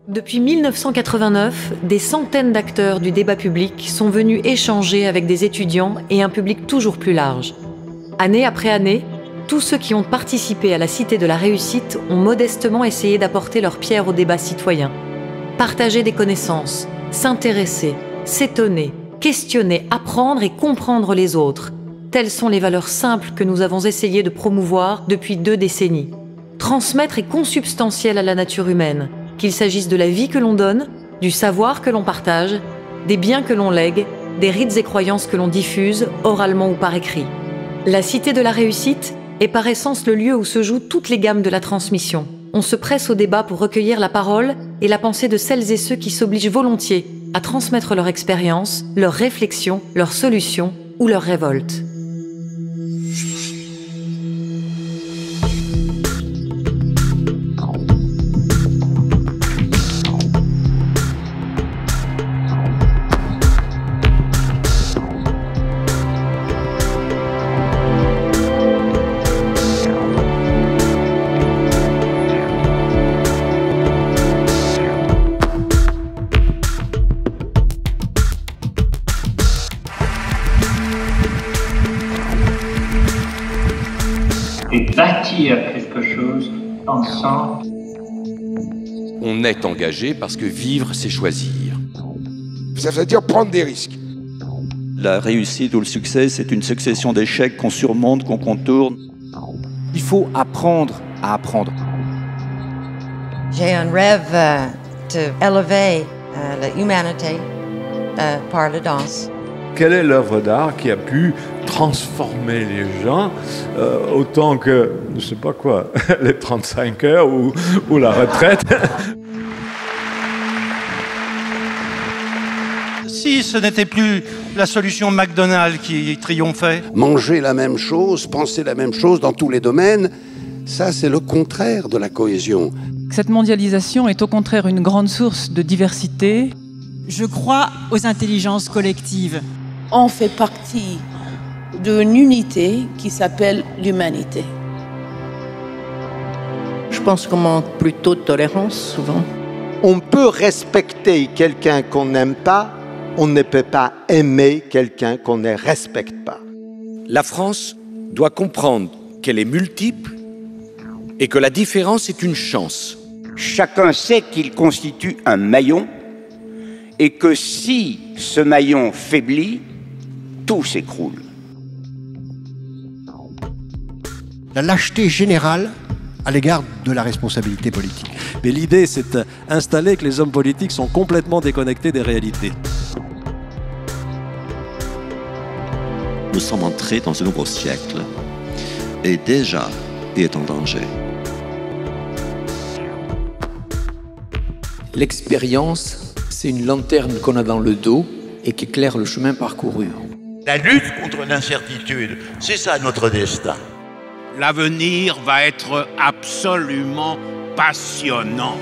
Depuis 1989, des centaines d'acteurs du débat public sont venus échanger avec des étudiants et un public toujours plus large. Année après année, tous ceux qui ont participé à la Cité de la Réussite ont modestement essayé d'apporter leur pierre au débat citoyen. Partager des connaissances, s'intéresser, s'étonner, questionner, apprendre et comprendre les autres. Telles sont les valeurs simples que nous avons essayé de promouvoir depuis 2 décennies. Transmettre est consubstantiel à la nature humaine, qu'il s'agisse de la vie que l'on donne, du savoir que l'on partage, des biens que l'on lègue, des rites et croyances que l'on diffuse, oralement ou par écrit. La Cité de la Réussite est par essence le lieu où se jouent toutes les gammes de la transmission. On se presse au débat pour recueillir la parole et la pensée de celles et ceux qui s'obligent volontiers à transmettre leur expérience, leurs réflexions, leurs solutions ou leurs révoltes. Et bâtir quelque chose ensemble. On est engagé parce que vivre, c'est choisir. Ça veut dire prendre des risques. La réussite ou le succès, c'est une succession d'échecs qu'on surmonte, qu'on contourne. Il faut apprendre à apprendre. J'ai un rêve d'élever l'humanité par la danse. Quelle est l'œuvre d'art qui a pu transformer les gens autant que, je ne sais pas quoi, les 35 heures ou la retraite? Si ce n'était plus la solution McDonald's qui triomphait. Manger la même chose, penser la même chose dans tous les domaines, ça c'est le contraire de la cohésion. Cette mondialisation est au contraire une grande source de diversité. Je crois aux intelligences collectives. On fait partie d'une unité qui s'appelle l'humanité. Je pense qu'on manque plutôt de tolérance, souvent. On peut respecter quelqu'un qu'on n'aime pas, on ne peut pas aimer quelqu'un qu'on ne respecte pas. La France doit comprendre qu'elle est multiple et que la différence est une chance. Chacun sait qu'il constitue un maillon et que si ce maillon faiblit, tout s'écroule. La lâcheté générale à l'égard de la responsabilité politique. Mais l'idée, c'est d'installer que les hommes politiques sont complètement déconnectés des réalités. Nous sommes entrés dans un nouveau siècle et déjà, il est en danger. L'expérience, c'est une lanterne qu'on a dans le dos et qui éclaire le chemin parcouru. La lutte contre l'incertitude, c'est ça notre destin. L'avenir va être absolument passionnant.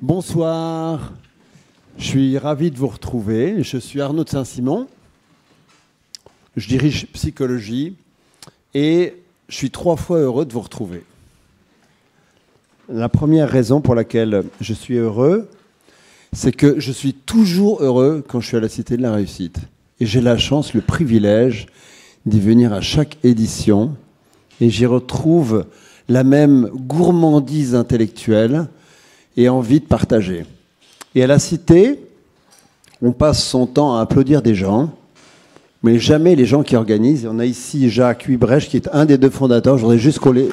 Bonsoir, je suis ravi de vous retrouver. Je suis Arnaud de Saint-Simon, je dirige Psychologie et je suis 3 fois heureux de vous retrouver. La première raison pour laquelle je suis heureux, c'est que je suis toujours heureux quand je suis à la Cité de la Réussite. Et j'ai la chance, le privilège d'y venir à chaque édition. Et j'y retrouve la même gourmandise intellectuelle et envie de partager. Et à la Cité, on passe son temps à applaudir des gens, mais jamais les gens qui organisent. On a ici Jacques Huybrecht, qui est un des 2 fondateurs. Je voudrais juste qu'on les...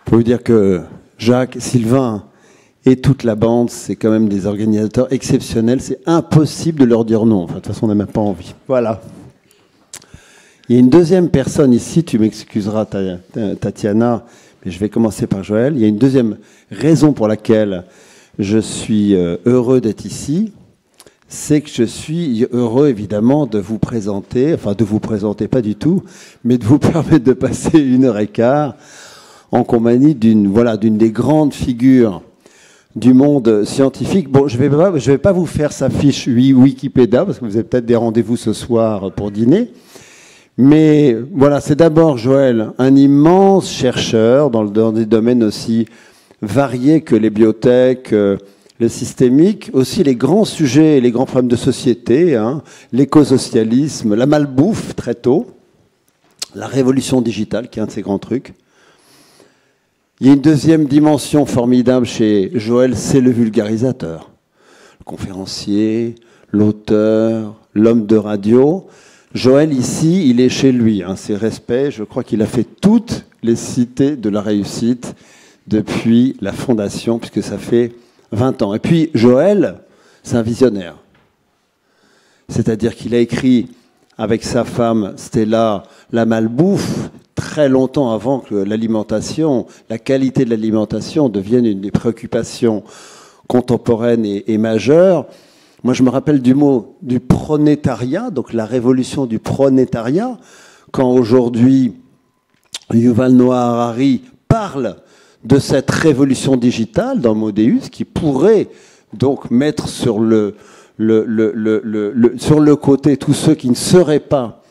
Je peux vous dire que Jacques, Sylvain et toute la bande, c'est quand même des organisateurs exceptionnels. C'est impossible de leur dire non. Enfin, de toute façon, on n'a même pas envie. Voilà. Il y a une deuxième personne ici, tu m'excuseras, Tatiana, mais je vais commencer par Joël. Il y a une deuxième raison pour laquelle je suis heureux d'être ici. C'est que je suis heureux, évidemment, de vous présenter, enfin de vous présenter pas du tout, mais de vous permettre de passer 1h15 en compagnie d'une des grandes figures du monde scientifique. Bon, je vais pas vous faire sa fiche Wikipédia, parce que vous avez peut-être des rendez-vous ce soir pour dîner. Mais voilà, c'est d'abord Joël, un immense chercheur dans des domaines aussi variés que les biotech, le systémique, aussi les grands sujets et les grands problèmes de société, hein, l'écosocialisme, la malbouffe très tôt, la révolution digitale, qui est un de ces grands trucs. Il y a une deuxième dimension formidable chez Joël, c'est le vulgarisateur. Le conférencier, l'auteur, l'homme de radio. Joël, ici, il est chez lui. Hein, ses respects, je crois qu'il a fait toutes les cités de la réussite depuis la fondation, puisque ça fait 20 ans. Et puis, Joël, c'est un visionnaire. C'est-à-dire qu'il a écrit avec sa femme Stella La Malbouffe, très longtemps avant que l'alimentation, la qualité de l'alimentation devienne une des préoccupations contemporaines et majeures. Moi, je me rappelle du mot du pronétariat, donc la révolution du pronétariat, quand aujourd'hui Yuval Noah Harari parle de cette révolution digitale dans Modéus, qui pourrait donc mettre sur le côté tous ceux qui ne seraient pas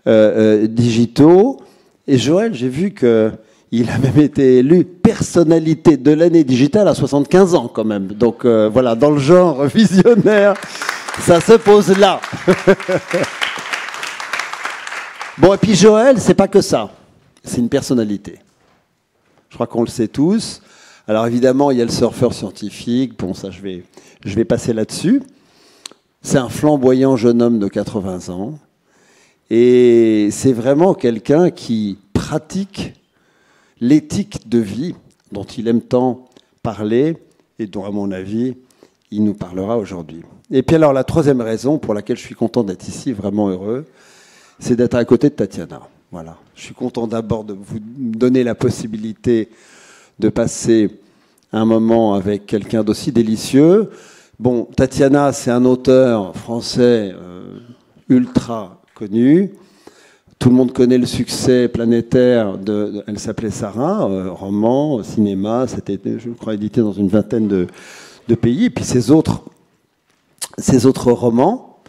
digitaux. Et Joël, j'ai vu qu'il a même été élu personnalité de l'année digitale à 75 ans quand même. Donc voilà, dans le genre visionnaire, ça se pose là. Bon, et puis Joël, c'est pas que ça. C'est une personnalité. Je crois qu'on le sait tous. Alors évidemment, il y a le surfeur scientifique. Bon, ça, je vais passer là-dessus. C'est un flamboyant jeune homme de 80 ans. Et c'est vraiment quelqu'un qui pratique l'éthique de vie dont il aime tant parler et dont, à mon avis, il nous parlera aujourd'hui. Et puis alors, la troisième raison pour laquelle je suis content d'être ici, vraiment heureux, c'est d'être à côté de Tatiana. Voilà. Je suis content d'abord de vous donner la possibilité de passer un moment avec quelqu'un d'aussi délicieux. Bon, Tatiana, c'est un auteur français ultra connu. Tout le monde connaît le succès planétaire elle s'appelait Sarah, roman, cinéma, c'était, je crois, édité dans une vingtaine de pays. Et puis ses autres romans.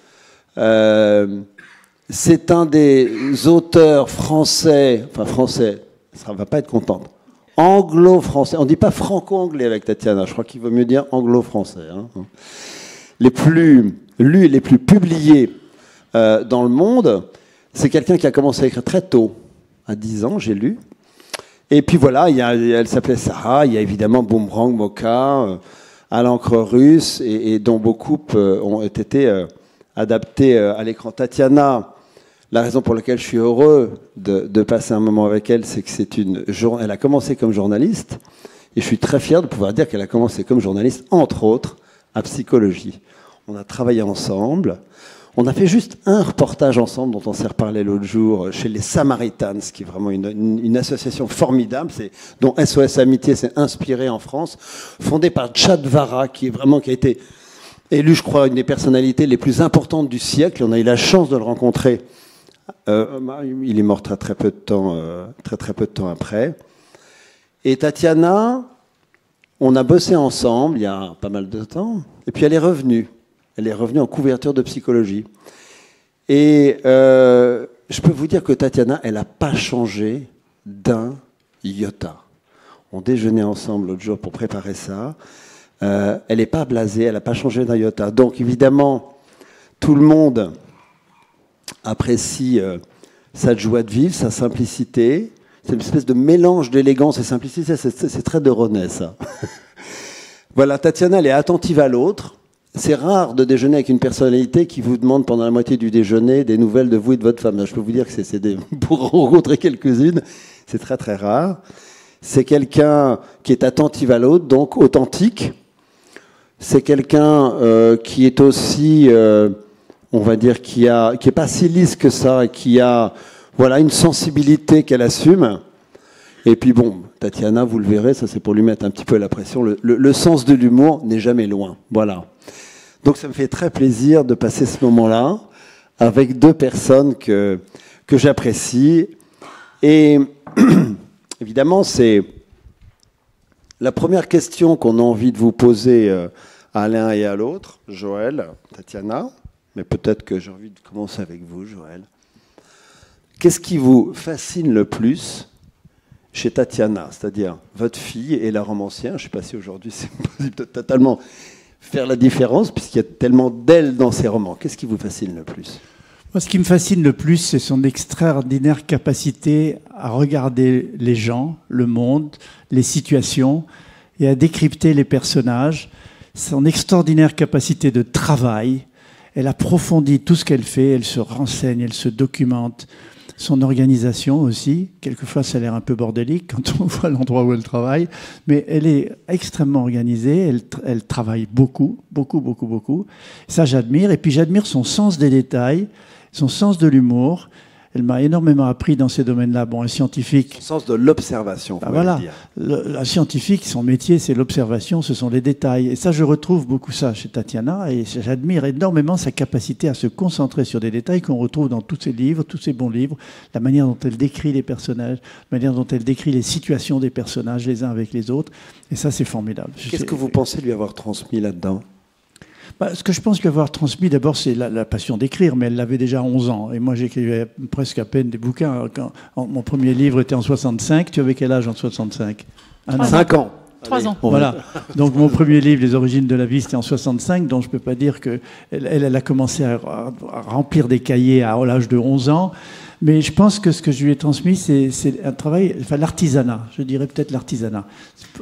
C'est un des auteurs français, ça ne va pas être contente, anglo-français. On ne dit pas franco-anglais avec Tatiana, je crois qu'il vaut mieux dire anglo-français. Hein. Les plus lus et les plus publiés dans le monde. C'est quelqu'un qui a commencé à écrire très tôt, à 10 ans, j'ai lu. Et puis voilà, elle s'appelait Sarah, il y a évidemment Boomerang, Mocha, À l'encre russe, et dont beaucoup ont été adaptés à l'écran. Tatiana, la raison pour laquelle je suis heureux de passer un moment avec elle, c'est que elle a commencé comme journaliste, et je suis très fier de pouvoir dire qu'elle a commencé comme journaliste, entre autres, à psychologie. On a travaillé ensemble. On a fait juste un reportage ensemble dont on s'est reparlé l'autre jour chez les Samaritans, qui est vraiment une association formidable, dont SOS Amitié s'est inspiré en France, fondée par Chad Vara, qui a été élu, je crois, une des personnalités les plus importantes du siècle. On a eu la chance de le rencontrer. Il est mort très peu de temps après. Et Tatiana, on a bossé ensemble il y a pas mal de temps, et puis elle est revenue. Elle est revenue en couverture de psychologie. Et je peux vous dire que Tatiana, elle n'a pas changé d'un iota. On déjeunait ensemble l'autre jour pour préparer ça. Elle n'est pas blasée, elle n'a pas changé d'un iota. Donc évidemment, tout le monde apprécie sa joie de vivre, sa simplicité. C'est une espèce de mélange d'élégance et simplicité. C'est très de René, ça. Voilà, Tatiana, elle est attentive à l'autre. C'est rare de déjeuner avec une personnalité qui vous demande pendant la moitié du déjeuner des nouvelles de vous et de votre femme. Je peux vous dire que pour en rencontrer quelques-unes, c'est très très rare. C'est quelqu'un qui est attentif à l'autre, donc authentique. C'est quelqu'un qui est aussi, on va dire, qui est pas si lisse que ça, et qui a une sensibilité qu'elle assume. Et puis bon, Tatiana, vous le verrez, ça c'est pour lui mettre un petit peu la pression. Le sens de l'humour n'est jamais loin. Voilà. Donc ça me fait très plaisir de passer ce moment-là avec deux personnes que j'apprécie. Et évidemment, c'est La première question qu'on a envie de vous poser à l'un et à l'autre, Joël, Tatiana, mais peut-être que j'ai envie de commencer avec vous, Joël. Qu'est-ce qui vous fascine le plus chez Tatiana, c'est-à-dire votre fille et la romancière? Je ne sais pas si aujourd'hui c'est possible de totalement faire la différence, puisqu'il y a tellement d'elle dans ses romans. Qu'est-ce qui vous fascine le plus? Moi, ce qui me fascine le plus, c'est son extraordinaire capacité à regarder les gens, le monde, les situations, et à décrypter les personnages. Son extraordinaire capacité de travail. Elle approfondit tout ce qu'elle fait, elle se renseigne, elle se documente. Son organisation aussi, quelquefois ça a l'air un peu bordélique quand on voit l'endroit où elle travaille, mais elle est extrêmement organisée, elle travaille beaucoup. Ça j'admire, et puis j'admire son sens des détails, son sens de l'humour. Elle m'a énormément appris dans ces domaines-là. Bon, un scientifique... Son sens de l'observation, bah voilà. Un scientifique, son métier, c'est l'observation, ce sont les détails. Et ça, je retrouve beaucoup ça chez Tatiana, et j'admire énormément sa capacité à se concentrer sur des détails qu'on retrouve dans tous ses livres, tous ses bons livres, la manière dont elle décrit les personnages, la manière dont elle décrit les situations des personnages les uns avec les autres. Et ça, c'est formidable. Qu'est-ce que vous pensez lui avoir transmis là-dedans? Ce que je pense lui avoir transmis, d'abord, c'est la passion d'écrire, mais elle l'avait déjà à 11 ans. Et moi, j'écrivais presque à peine des bouquins. Mon premier livre était en 65. Tu avais quel âge en 65? 5 ans. 3 ans. Voilà. Donc, mon premier livre, Les origines de la vie, c'était en 65. Donc, je ne peux pas dire qu'elle a commencé à remplir des cahiers à l'âge de 11 ans. Mais je pense que ce que je lui ai transmis, c'est un travail, enfin, l'artisanat. Je dirais peut-être l'artisanat.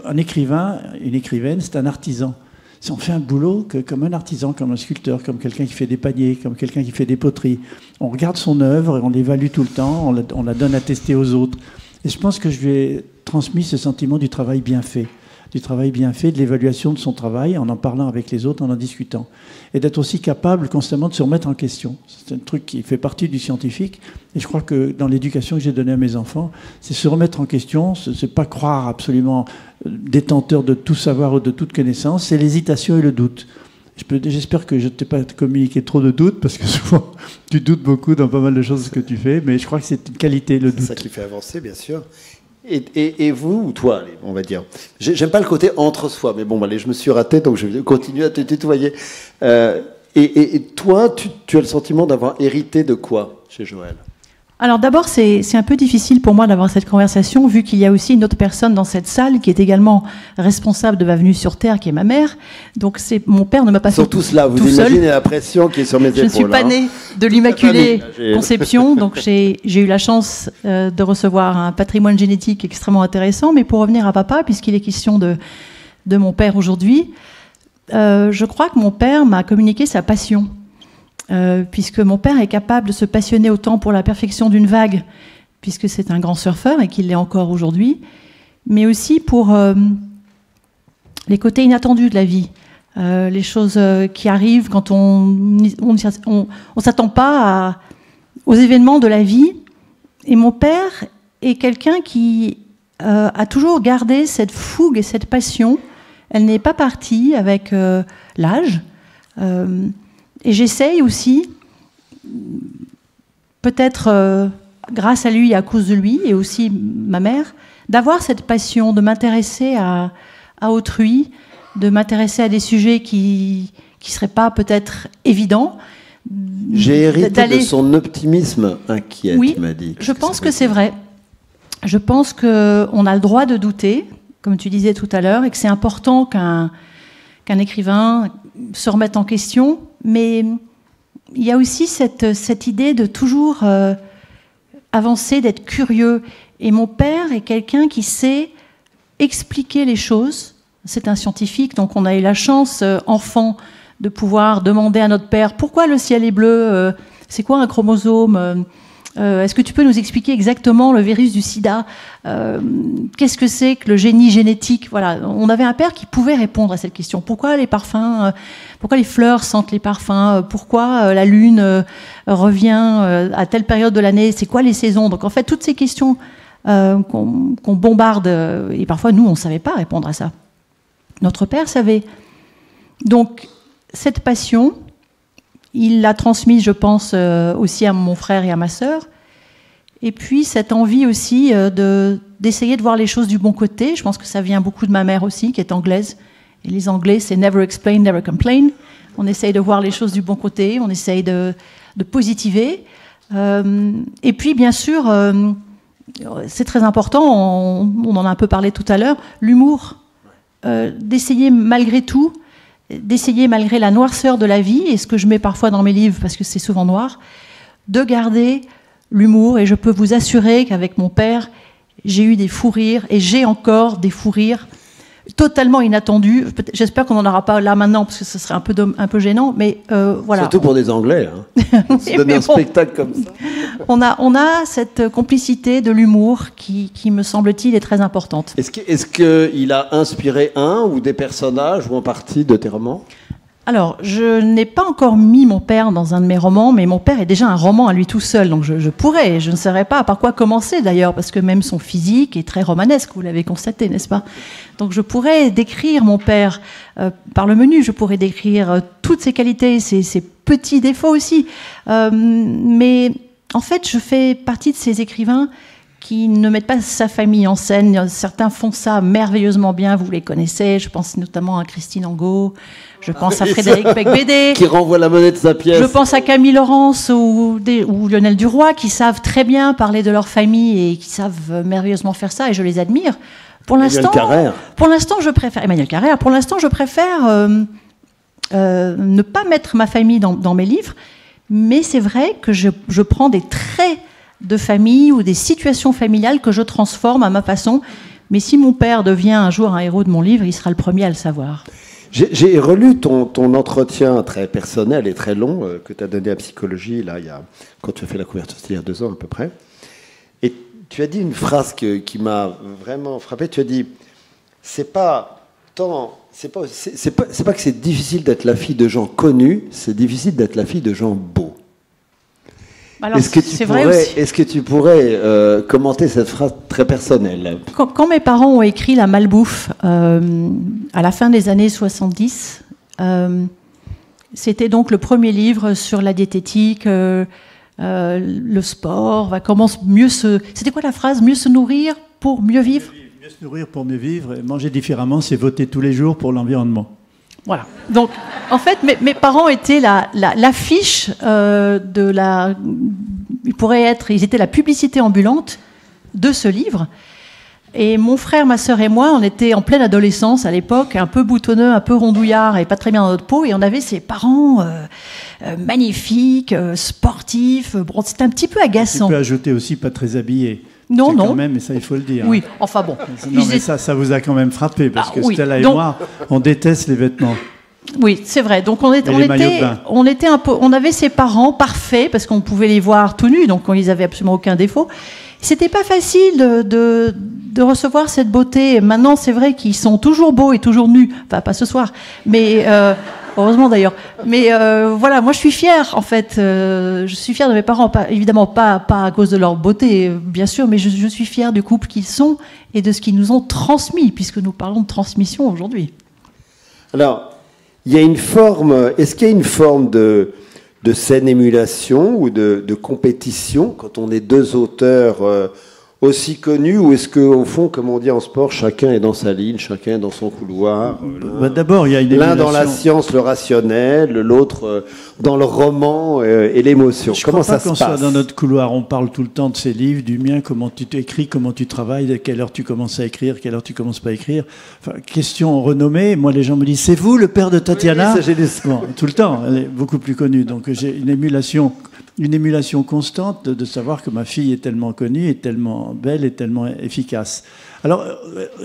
Un écrivain, une écrivaine, c'est un artisan. On fait un boulot comme un artisan, comme un sculpteur, comme quelqu'un qui fait des paniers, comme quelqu'un qui fait des poteries. On regarde son œuvre et on l'évalue tout le temps, on la donne à tester aux autres. Et je pense que je lui ai transmis ce sentiment du travail bien fait, de l'évaluation de son travail, en parlant avec les autres, en discutant. Et d'être aussi capable constamment de se remettre en question. C'est un truc qui fait partie du scientifique. Et je crois que dans l'éducation que j'ai donnée à mes enfants, c'est se remettre en question, c'est pas croire absolument détenteur de tout savoir ou de toute connaissance, c'est l'hésitation et le doute. J'espère que je ne t'ai pas communiqué trop de doutes, parce que souvent tu doutes beaucoup dans pas mal de choses que tu fais, mais je crois que c'est une qualité, le doute. C'est ça qui fait avancer, bien sûr. Et vous, ou toi, allez, on va dire. J'aime pas le côté entre soi, mais bon, allez, je me suis raté, donc je vais continuer à te tutoyer. Et toi, tu as le sentiment d'avoir hérité de quoi chez Joël? Alors d'abord, c'est un peu difficile pour moi d'avoir cette conversation, vu qu'il y a aussi une autre personne dans cette salle qui est également responsable de ma venue sur Terre, qui est ma mère. Donc mon père ne m'a pas fait tout seul. Ils sont tous là, vous imaginez la pression qui est sur mes épaules. Je ne suis pas née de l'Immaculée Conception, donc j'ai eu la chance de recevoir un patrimoine génétique extrêmement intéressant. Mais pour revenir à papa, puisqu'il est question de mon père aujourd'hui, je crois que mon père m'a communiqué sa passion. Puisque mon père est capable de se passionner autant pour la perfection d'une vague, puisque c'est un grand surfeur et qu'il l'est encore aujourd'hui, mais aussi pour les côtés inattendus de la vie, les choses qui arrivent quand on s'attend pas aux événements de la vie. Et mon père est quelqu'un qui a toujours gardé cette fougue et cette passion. Elle n'est pas partie avec l'âge. Et j'essaye aussi, peut-être grâce à lui et à cause de lui, et aussi ma mère, d'avoir cette passion, de m'intéresser à autrui, de m'intéresser à des sujets qui ne seraient pas peut-être évidents. J'ai hérité de son optimisme inquiet, oui, tu m'as dit. Je pense que c'est vrai. Je pense qu'on a le droit de douter, comme tu disais tout à l'heure, et que c'est important qu'un écrivain se remette en question. Mais il y a aussi cette idée de toujours avancer, d'être curieux. Et mon père est quelqu'un qui sait expliquer les choses. C'est un scientifique, donc on a eu la chance, enfant, de pouvoir demander à notre père pourquoi le ciel est bleu, c'est quoi un chromosome, est-ce que tu peux nous expliquer exactement le virus du sida, qu'est-ce que c'est que le génie génétique? Voilà, on avait un père qui pouvait répondre à cette question. Pourquoi les parfums, pourquoi les fleurs sentent les parfums, pourquoi la lune revient à telle période de l'année, c'est quoi les saisons? Donc en fait, toutes ces questions qu'on bombarde, et parfois nous on ne savait pas répondre à ça. Notre père savait. Donc cette passion, il l'a transmise, je pense, aussi à mon frère et à ma sœur. Et puis cette envie aussi d'essayer de voir les choses du bon côté. Je pense que ça vient beaucoup de ma mère aussi, qui est anglaise. Et les Anglais, c'est never explain, never complain. On essaye de voir les choses du bon côté, on essaye de positiver. Et puis, bien sûr, c'est très important, on en a un peu parlé tout à l'heure, l'humour. D'essayer malgré tout, d'essayer malgré la noirceur de la vie, et ce que je mets parfois dans mes livres, parce que c'est souvent noir, de garder l'humour. Et je peux vous assurer qu'avec mon père, j'ai eu des fous rires, et j'ai encore des fous rires totalement inattendus. J'espère qu'on n'en aura pas là maintenant, parce que ce serait un peu gênant, mais voilà. Surtout pour des Anglais, hein. Se donner un spectacle comme ça. On a cette complicité de l'humour qui me semble-t-il, est très importante. Est-ce qu'il a inspiré un ou des personnages ou en partie de tes romans ? Alors, je n'ai pas encore mis mon père dans un de mes romans, mais mon père est déjà un roman à lui tout seul, donc je pourrais, je ne saurais pas par quoi commencer d'ailleurs, parce que même son physique est très romanesque, vous l'avez constaté, n'est-ce pas ? Donc je pourrais décrire mon père par le menu, je pourrais décrire toutes ses qualités, ses petits défauts aussi, mais en fait, je fais partie de ces écrivains qui ne mettent pas sa famille en scène. Certains font ça merveilleusement bien, vous les connaissez, je pense notamment à Christine Angot, je pense à Frédéric Beigbeder, qui renvoie la monnaie de sa pièce. Je pense à Camille Laurence ou Lionel Duroy, qui savent très bien parler de leur famille et qui savent merveilleusement faire ça, et je les admire. Pour l'instant, je préfère Emmanuel Carrère. Pour l'instant, je préfère ne pas mettre ma famille dans mes livres, mais c'est vrai que je prends des traits de famille ou des situations familiales que je transforme à ma façon. Mais si mon père devient un jour un héros de mon livre, il sera le premier à le savoir. J'ai relu ton entretien très personnel et très long que tu as donné à Psychologie, là, quand tu as fait la couverture, c'était il y a 2 ans à peu près. Et tu as dit une phrase qui m'a vraiment frappé. Tu as dit, c'est pas que c'est difficile d'être la fille de gens connus, c'est difficile d'être la fille de gens beaux. Est-ce que tu pourrais commenter cette phrase très personnelle ? Quand mes parents ont écrit La Malbouffe à la fin des années 70, c'était donc le premier livre sur la diététique, le sport, comment mieux se... C'était quoi la phrase ? Mieux se nourrir pour mieux vivre ? Mieux se nourrir pour mieux vivre, et manger différemment, c'est voter tous les jours pour l'environnement. Voilà. Donc, en fait, mes parents étaient l'affiche de la... Ils étaient la publicité ambulante de ce livre. Et mon frère, ma sœur et moi, on était en pleine adolescence à l'époque, un peu boutonneux, un peu rondouillard et pas très bien dans notre peau. Et on avait ces parents magnifiques, sportifs. Bon, c'était un petit peu agaçant. Tu peux ajouter aussi pas très habillés. Non. Quand même, mais ça, il faut le dire. Oui, enfin bon. Non, mais ça vous a quand même frappé, parce que Stella et moi, on déteste les vêtements. Oui, c'est vrai. Donc on avait ces parents parfaits, parce qu'on pouvait les voir tout nus, donc ils n'avaient absolument aucun défaut. C'était pas facile de recevoir cette beauté. Maintenant, c'est vrai qu'ils sont toujours beaux et toujours nus. Enfin, pas ce soir, mais... heureusement d'ailleurs. Mais voilà, moi je suis fière en fait. Je suis fière de mes parents, évidemment pas à cause de leur beauté, bien sûr, mais je suis fière du couple qu'ils sont et de ce qu'ils nous ont transmis, puisque nous parlons de transmission aujourd'hui. Alors, il y a une forme. Est-ce qu'il y a une forme de scène émulation ou de compétition quand on est 2 auteurs aussi connus, ou est-ce qu'au fond, comme on dit en sport, chacun est dans sa ligne, chacun est dans son couloir, d'abord, il y a une l'un dans la science, le rationnel, l'autre dans le roman et l'émotion. Comment ça se passe ? Je crois pas qu'on soit dans notre couloir. On parle tout le temps de ces livres, du mien, comment tu t'écris, comment tu travailles, à quelle heure tu commences à écrire, quelle heure tu commences pas à écrire. Enfin, question renommée. Moi, les gens me disent, c'est vous le père de Tatiana ? Oui, ça, j'ai dit... Bon, tout le temps, elle est beaucoup plus connue. Donc j'ai une émulation constante de savoir que ma fille est tellement connue, est tellement belle et tellement efficace. Alors,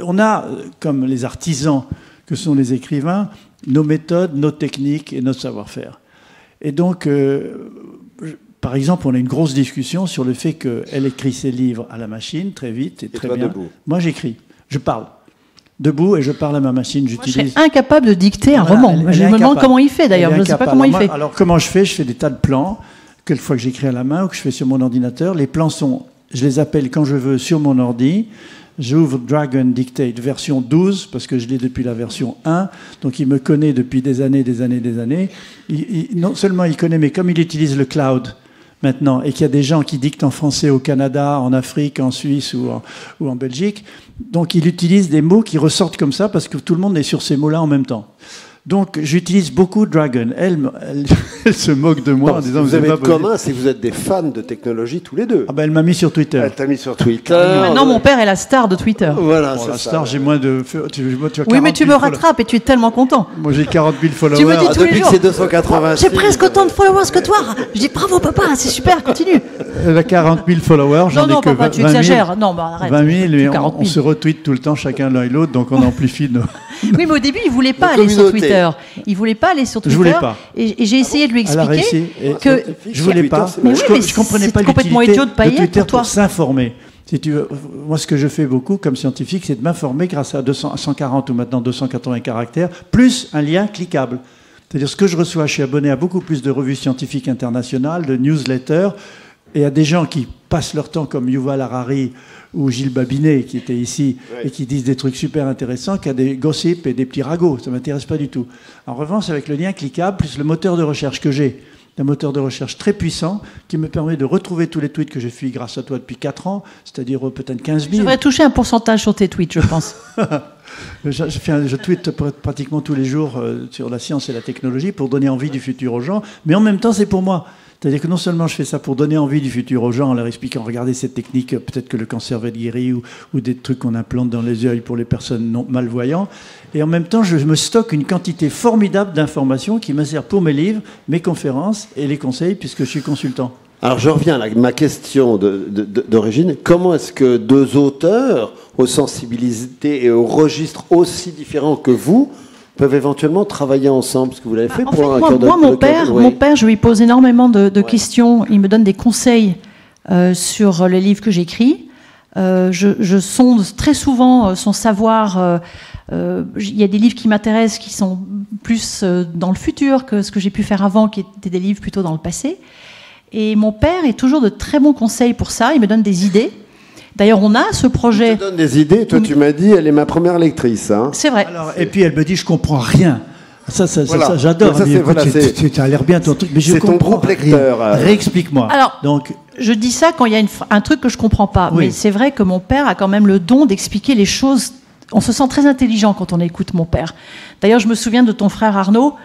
on a, comme les artisans que sont les écrivains, nos méthodes, nos techniques et notre savoir-faire. Et donc, par exemple, on a une grosse discussion sur le fait qu'elle écrit ses livres à la machine, très vite et très bien. Debout. Moi, j'écris, je parle. Debout, et je parle à ma machine. Je serais incapable de dicter un roman. Je me demande comment il fait, d'ailleurs. Je ne sais pas comment il fait. Alors, comment je fais ? Je fais des tas de plans. Quelquefois que j'écris à la main ou que je fais sur mon ordinateur. Les plans je les appelle quand je veux sur mon ordi. J'ouvre Dragon Dictate version 12, parce que je l'ai depuis la version 1. Donc il me connaît depuis des années. Non seulement il connaît, mais comme il utilise le cloud, maintenant, et qu'il y a des gens qui dictent en français au Canada, en Afrique, en Suisse ou en Belgique. Donc il utilise des mots qui ressortent comme ça parce que tout le monde est sur ces mots-là en même temps. Donc j'utilise beaucoup Dragon. Elle se moque de moi en disant vous avez de commun, c'est que vous êtes des fans de technologie tous les deux. Ah ben elle m'a mis sur Twitter. Elle t'a mis sur Twitter. Maintenant, mon père est la star de Twitter. Voilà, bon, c'est la ça. star, j'ai moins de. Oui, mais tu me rattrapes et tu es tellement content. Moi j'ai 40 000 followers. Tu me dis tous les depuis jours. que c'est 286. J'ai presque autant de followers que toi. Je dis bravo papa, c'est super, continue. Elle a 40 000 followers, j'en ai Non, que papa, 20 tu 000. exagères. Non, bah arrête. 20 000, mais 40 000. on se retweet tout le temps, chacun l'un et l'autre, donc on amplifie nos. Oui, mais au début, il voulait pas aller sur Twitter. Il voulait pas aller sur Twitter. Je voulais pas. Et j'ai essayé de lui Elle a réussi. expliquer que Je voulais pas. Mais oui, mais je comprenais pas c'est complètement l'utilité idiot de pas y être Twitter pour toi. pour s'informer. Si tu veux, moi, ce que je fais beaucoup comme scientifique, c'est de m'informer grâce à 140 ou maintenant 280 caractères, plus un lien cliquable. C'est-à-dire, ce que je reçois, je suis abonné à beaucoup plus de revues scientifiques internationales, de newsletters, et à des gens qui passent leur temps comme Yuval Harari ou Gilles Babinet, qui était ici, et qui disent des trucs super intéressants, qu'à des gossips et des petits ragots. Ça ne m'intéresse pas du tout. En revanche, avec le lien cliquable, plus le moteur de recherche que j'ai, un moteur de recherche très puissant qui me permet de retrouver tous les tweets que j'ai fait grâce à toi depuis 4 ans, c'est-à-dire peut-être 15 000. Je devrais toucher un pourcentage sur tes tweets, je pense. Je tweete pratiquement tous les jours sur la science et la technologie pour donner envie du futur aux gens, mais en même temps, c'est pour moi. C'est-à-dire que non seulement je fais ça pour donner envie du futur aux gens en leur expliquant, regardez cette technique, peut-être que le cancer va être guéri, ou des trucs qu'on implante dans les yeux pour les personnes malvoyantes, et en même temps, je me stocke une quantité formidable d'informations qui me servent pour mes livres, mes conférences et les conseils, puisque je suis consultant. Alors je reviens à ma question d'origine. Comment est-ce que deux auteurs aux sensibilités et aux registres aussi différents que vous peuvent éventuellement travailler ensemble, ce que vous l'avez fait pour un cœur de mon père, je lui pose énormément de questions. Il me donne des conseils sur les livres que j'écris. Je sonde très souvent son savoir. Il y a des livres qui m'intéressent qui sont plus dans le futur que ce que j'ai pu faire avant, qui étaient des livres plutôt dans le passé. Et mon père est toujours de très bons conseils pour ça. Il me donne des idées. D'ailleurs, on a ce projet. Tu te donnes des idées. Toi, tu m'as dit, elle est ma première lectrice. Hein. C'est vrai. Alors, et puis elle me dit, je comprends rien. Ça, voilà. J'adore. Tu as l'air bien ton truc, mais je comprends ton groupe lecteur. Réexplique-moi. Alors, donc, je dis ça quand il y a un truc que je comprends pas. Oui. Mais c'est vrai que mon père a quand même le don d'expliquer les choses. On se sent très intelligent quand on écoute mon père. D'ailleurs, je me souviens de ton frère Arnaud,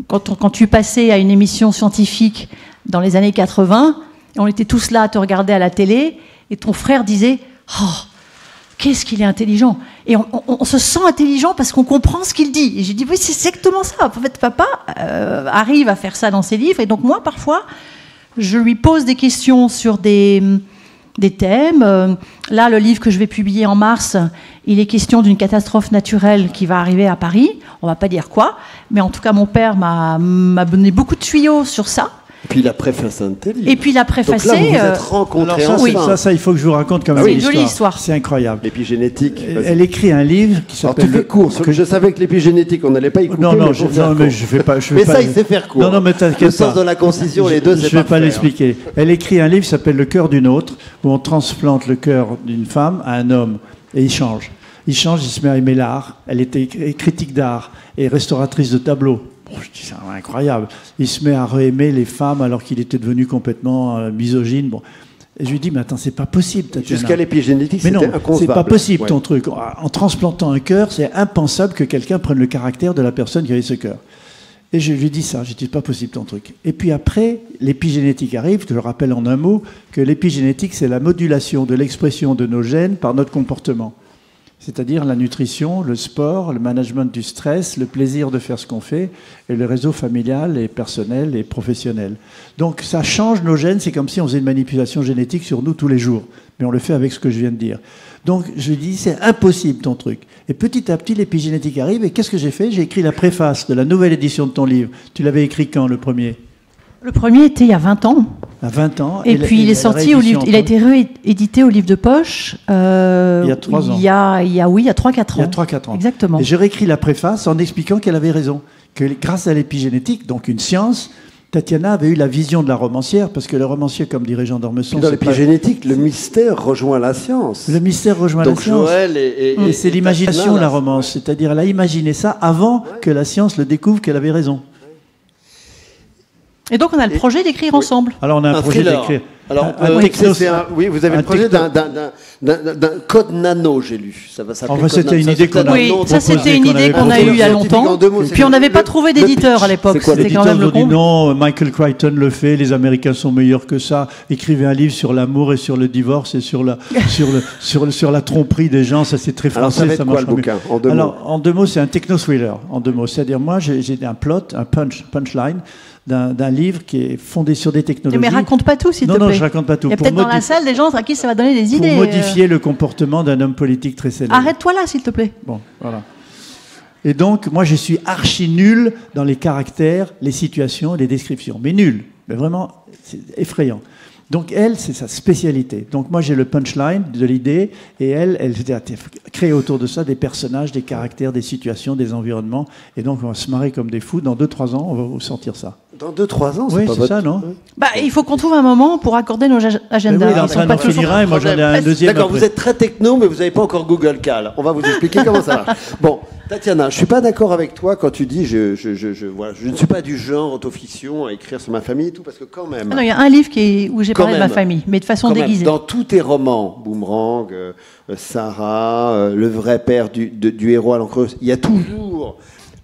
quand tu passais à une émission scientifique dans les années 80, on était tous là à te regarder à la télé, et ton frère disait « Oh, qu'est-ce qu'il est intelligent !» Et on se sent intelligent parce qu'on comprend ce qu'il dit. Et j'ai dit « Oui, c'est exactement ça. En fait, papa arrive à faire ça dans ses livres. » Et donc moi, parfois, je lui pose des questions sur des thèmes. Là, le livre que je vais publier en mars, il est question d'une catastrophe naturelle qui va arriver à Paris. On ne va pas dire quoi, mais en tout cas, mon père m'a donné beaucoup de tuyaux sur ça. Et puis il a préfacé un tel livre. Et puis il a préfacé. Donc là, vous vous êtes rencontrés ensemble. Ça, il faut que je vous raconte quand même. C'est une jolie histoire. C'est incroyable. L'épigénétique. Elle écrit un livre qui s'appelle. Alors tu fais court. Je savais que l'épigénétique, on n'allait pas y couper. Non, mais je fais pas. Mais ça, il sait faire court. Non, mais t'inquiète pas. Le sens de la concision, les deux, c'est Je vais pas l'expliquer. Elle écrit un livre qui s'appelle Le cœur d'une autre, où on transplante le cœur d'une femme à un homme, et il change. Il se met à aimer l'art. Elle était critique d'art et restauratrice de tableaux. Je dis, c'est incroyable. Il se met à réaimer les femmes alors qu'il était devenu complètement misogyne. Bon. Et je lui dis, mais attends, c'est pas possible, Tatiana. Jusqu'à l'épigénétique, c'était inconcevable. C'est pas possible, ton truc. En transplantant un cœur, c'est impensable que quelqu'un prenne le caractère de la personne qui avait ce cœur. Et je lui dis ça, je dis, c'est pas possible, ton truc. Et puis après, l'épigénétique arrive. Je rappelle en un mot que l'épigénétique, c'est la modulation de l'expression de nos gènes par notre comportement. C'est-à-dire la nutrition, le sport, le management du stress, le plaisir de faire ce qu'on fait, et le réseau familial et personnel et professionnel. Donc ça change nos gènes, c'est comme si on faisait une manipulation génétique sur nous tous les jours. Mais on le fait avec ce que je viens de dire. Donc je dis, c'est impossible ton truc. Et petit à petit, l'épigénétique arrive, et qu'est-ce que j'ai fait ? J'ai écrit la préface de la nouvelle édition de ton livre. Tu l'avais écrit quand, le premier ? Le premier était il y a 20 ans. À 20 ans. Et puis il est sorti au livre, il a été réédité au livre de poche. Il y a 3 ans. Il y a 3-4 ans. Il y a 3-4 ans. Exactement. Et j'ai réécrit la préface en expliquant qu'elle avait raison. Que grâce à l'épigénétique, donc une science, Tatiana avait eu la vision de la romancière, parce que le romancier, comme dirait Jean d'Ormesson... Dans l'épigénétique, le mystère rejoint la science. Le mystère rejoint la science. Donc Joël et c'est l'imagination, la romance. C'est-à-dire, elle a imaginé ça avant que la science le découvre qu'elle avait raison. Et donc, on a le projet d'écrire ensemble. Alors, on a un projet thriller. d'écrire. Alors, oui, vous avez le projet d'un code nano, j'ai lu. Ça va s'appeler. Enfin, c'était une idée qu'on a. Oui, ça c'était une idée qu'on a eue il y a longtemps. Puis on n'avait pas trouvé d'éditeur à l'époque. C'était quand même le comble. Non, Michael Crichton le fait. Les Américains sont meilleurs que ça. Écrivez un livre sur l'amour et sur le divorce et sur la tromperie des gens. Ça c'est très français. Alors, ça marche quoi, le bouquin, en deux mots? En deux mots, c'est un techno-thriller. En deux mots, c'est-à-dire moi, j'ai un plot, un punchline d'un livre qui est fondé sur des technologies. Mais raconte pas tout, s'il te plaît. Non, je raconte pas tout. Il y a peut-être dans la salle des gens à qui ça va donner des idées. Pour modifier le comportement d'un homme politique très célèbre. Arrête-toi là, s'il te plaît. Bon, voilà. Et donc, moi, je suis archi nul dans les caractères, les situations, les descriptions. Mais nul. Mais vraiment, c'est effrayant. Donc, elle, c'est sa spécialité. Donc, moi, j'ai le punchline de l'idée, et elle a créé autour de ça des personnages, des caractères, des situations, des environnements. Et donc, on va se marrer comme des fous. Dans 2-3 ans, on va vous sortir ça. Dans 2-3 ans, oui, c'est ça, non? Bah, il faut qu'on trouve un moment pour accorder nos agendas. Oui, on en finira, et moi, j'en ai un deuxième. D'accord, vous êtes très techno, mais vous n'avez pas encore Google Cal. On va vous expliquer comment ça marche. Bon, Tatiana, je ne suis pas d'accord avec toi quand tu dis voilà, je ne suis pas du genre autofiction à écrire sur ma famille et tout, parce que quand même... Ah non, il y a un livre où j'ai parlé de ma famille, mais de façon déguisée. Dans tous tes romans, Boomerang, Sarah, le vrai père du héros à l'encre, il y a toujours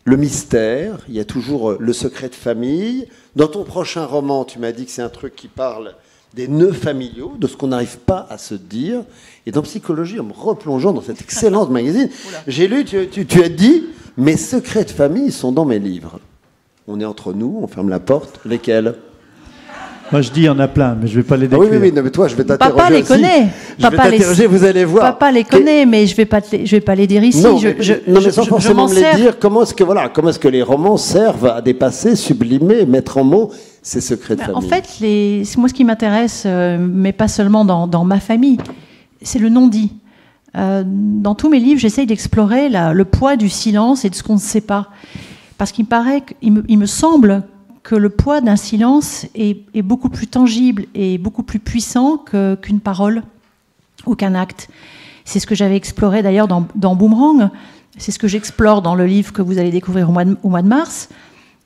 le mystère, il y a toujours le secret de famille. Dans ton prochain roman, tu m'as dit que c'est un truc qui parle des nœuds familiaux, de ce qu'on n'arrive pas à se dire. Et dans Psychologie, en me replongeant dans cette excellente magazine, j'ai lu, tu as dit, mes secrets de famille sont dans mes livres. On est entre nous, on ferme la porte. Lesquels? Moi, je dis, il y en a plein, mais je ne vais pas les décrire. Oui, non, mais toi, je vais t'interroger. Papa les connaît. Je vais t'interroger, vous allez voir. Papa les connaît, mais je vais pas les dire ici. Non, mais sans forcément me les dire. Comment est-ce que les romans servent à dépasser, sublimer, mettre en mots ces secrets de famille? En fait, moi, ce qui m'intéresse, mais pas seulement dans ma famille, c'est le non-dit. Dans tous mes livres, j'essaye d'explorer le poids du silence et de ce qu'on ne sait pas. Parce qu'il me semble que le poids d'un silence est beaucoup plus tangible et beaucoup plus puissant qu'une parole ou qu'un acte. C'est ce que j'avais exploré d'ailleurs dans Boomerang. C'est ce que j'explore dans le livre que vous allez découvrir au mois de mars.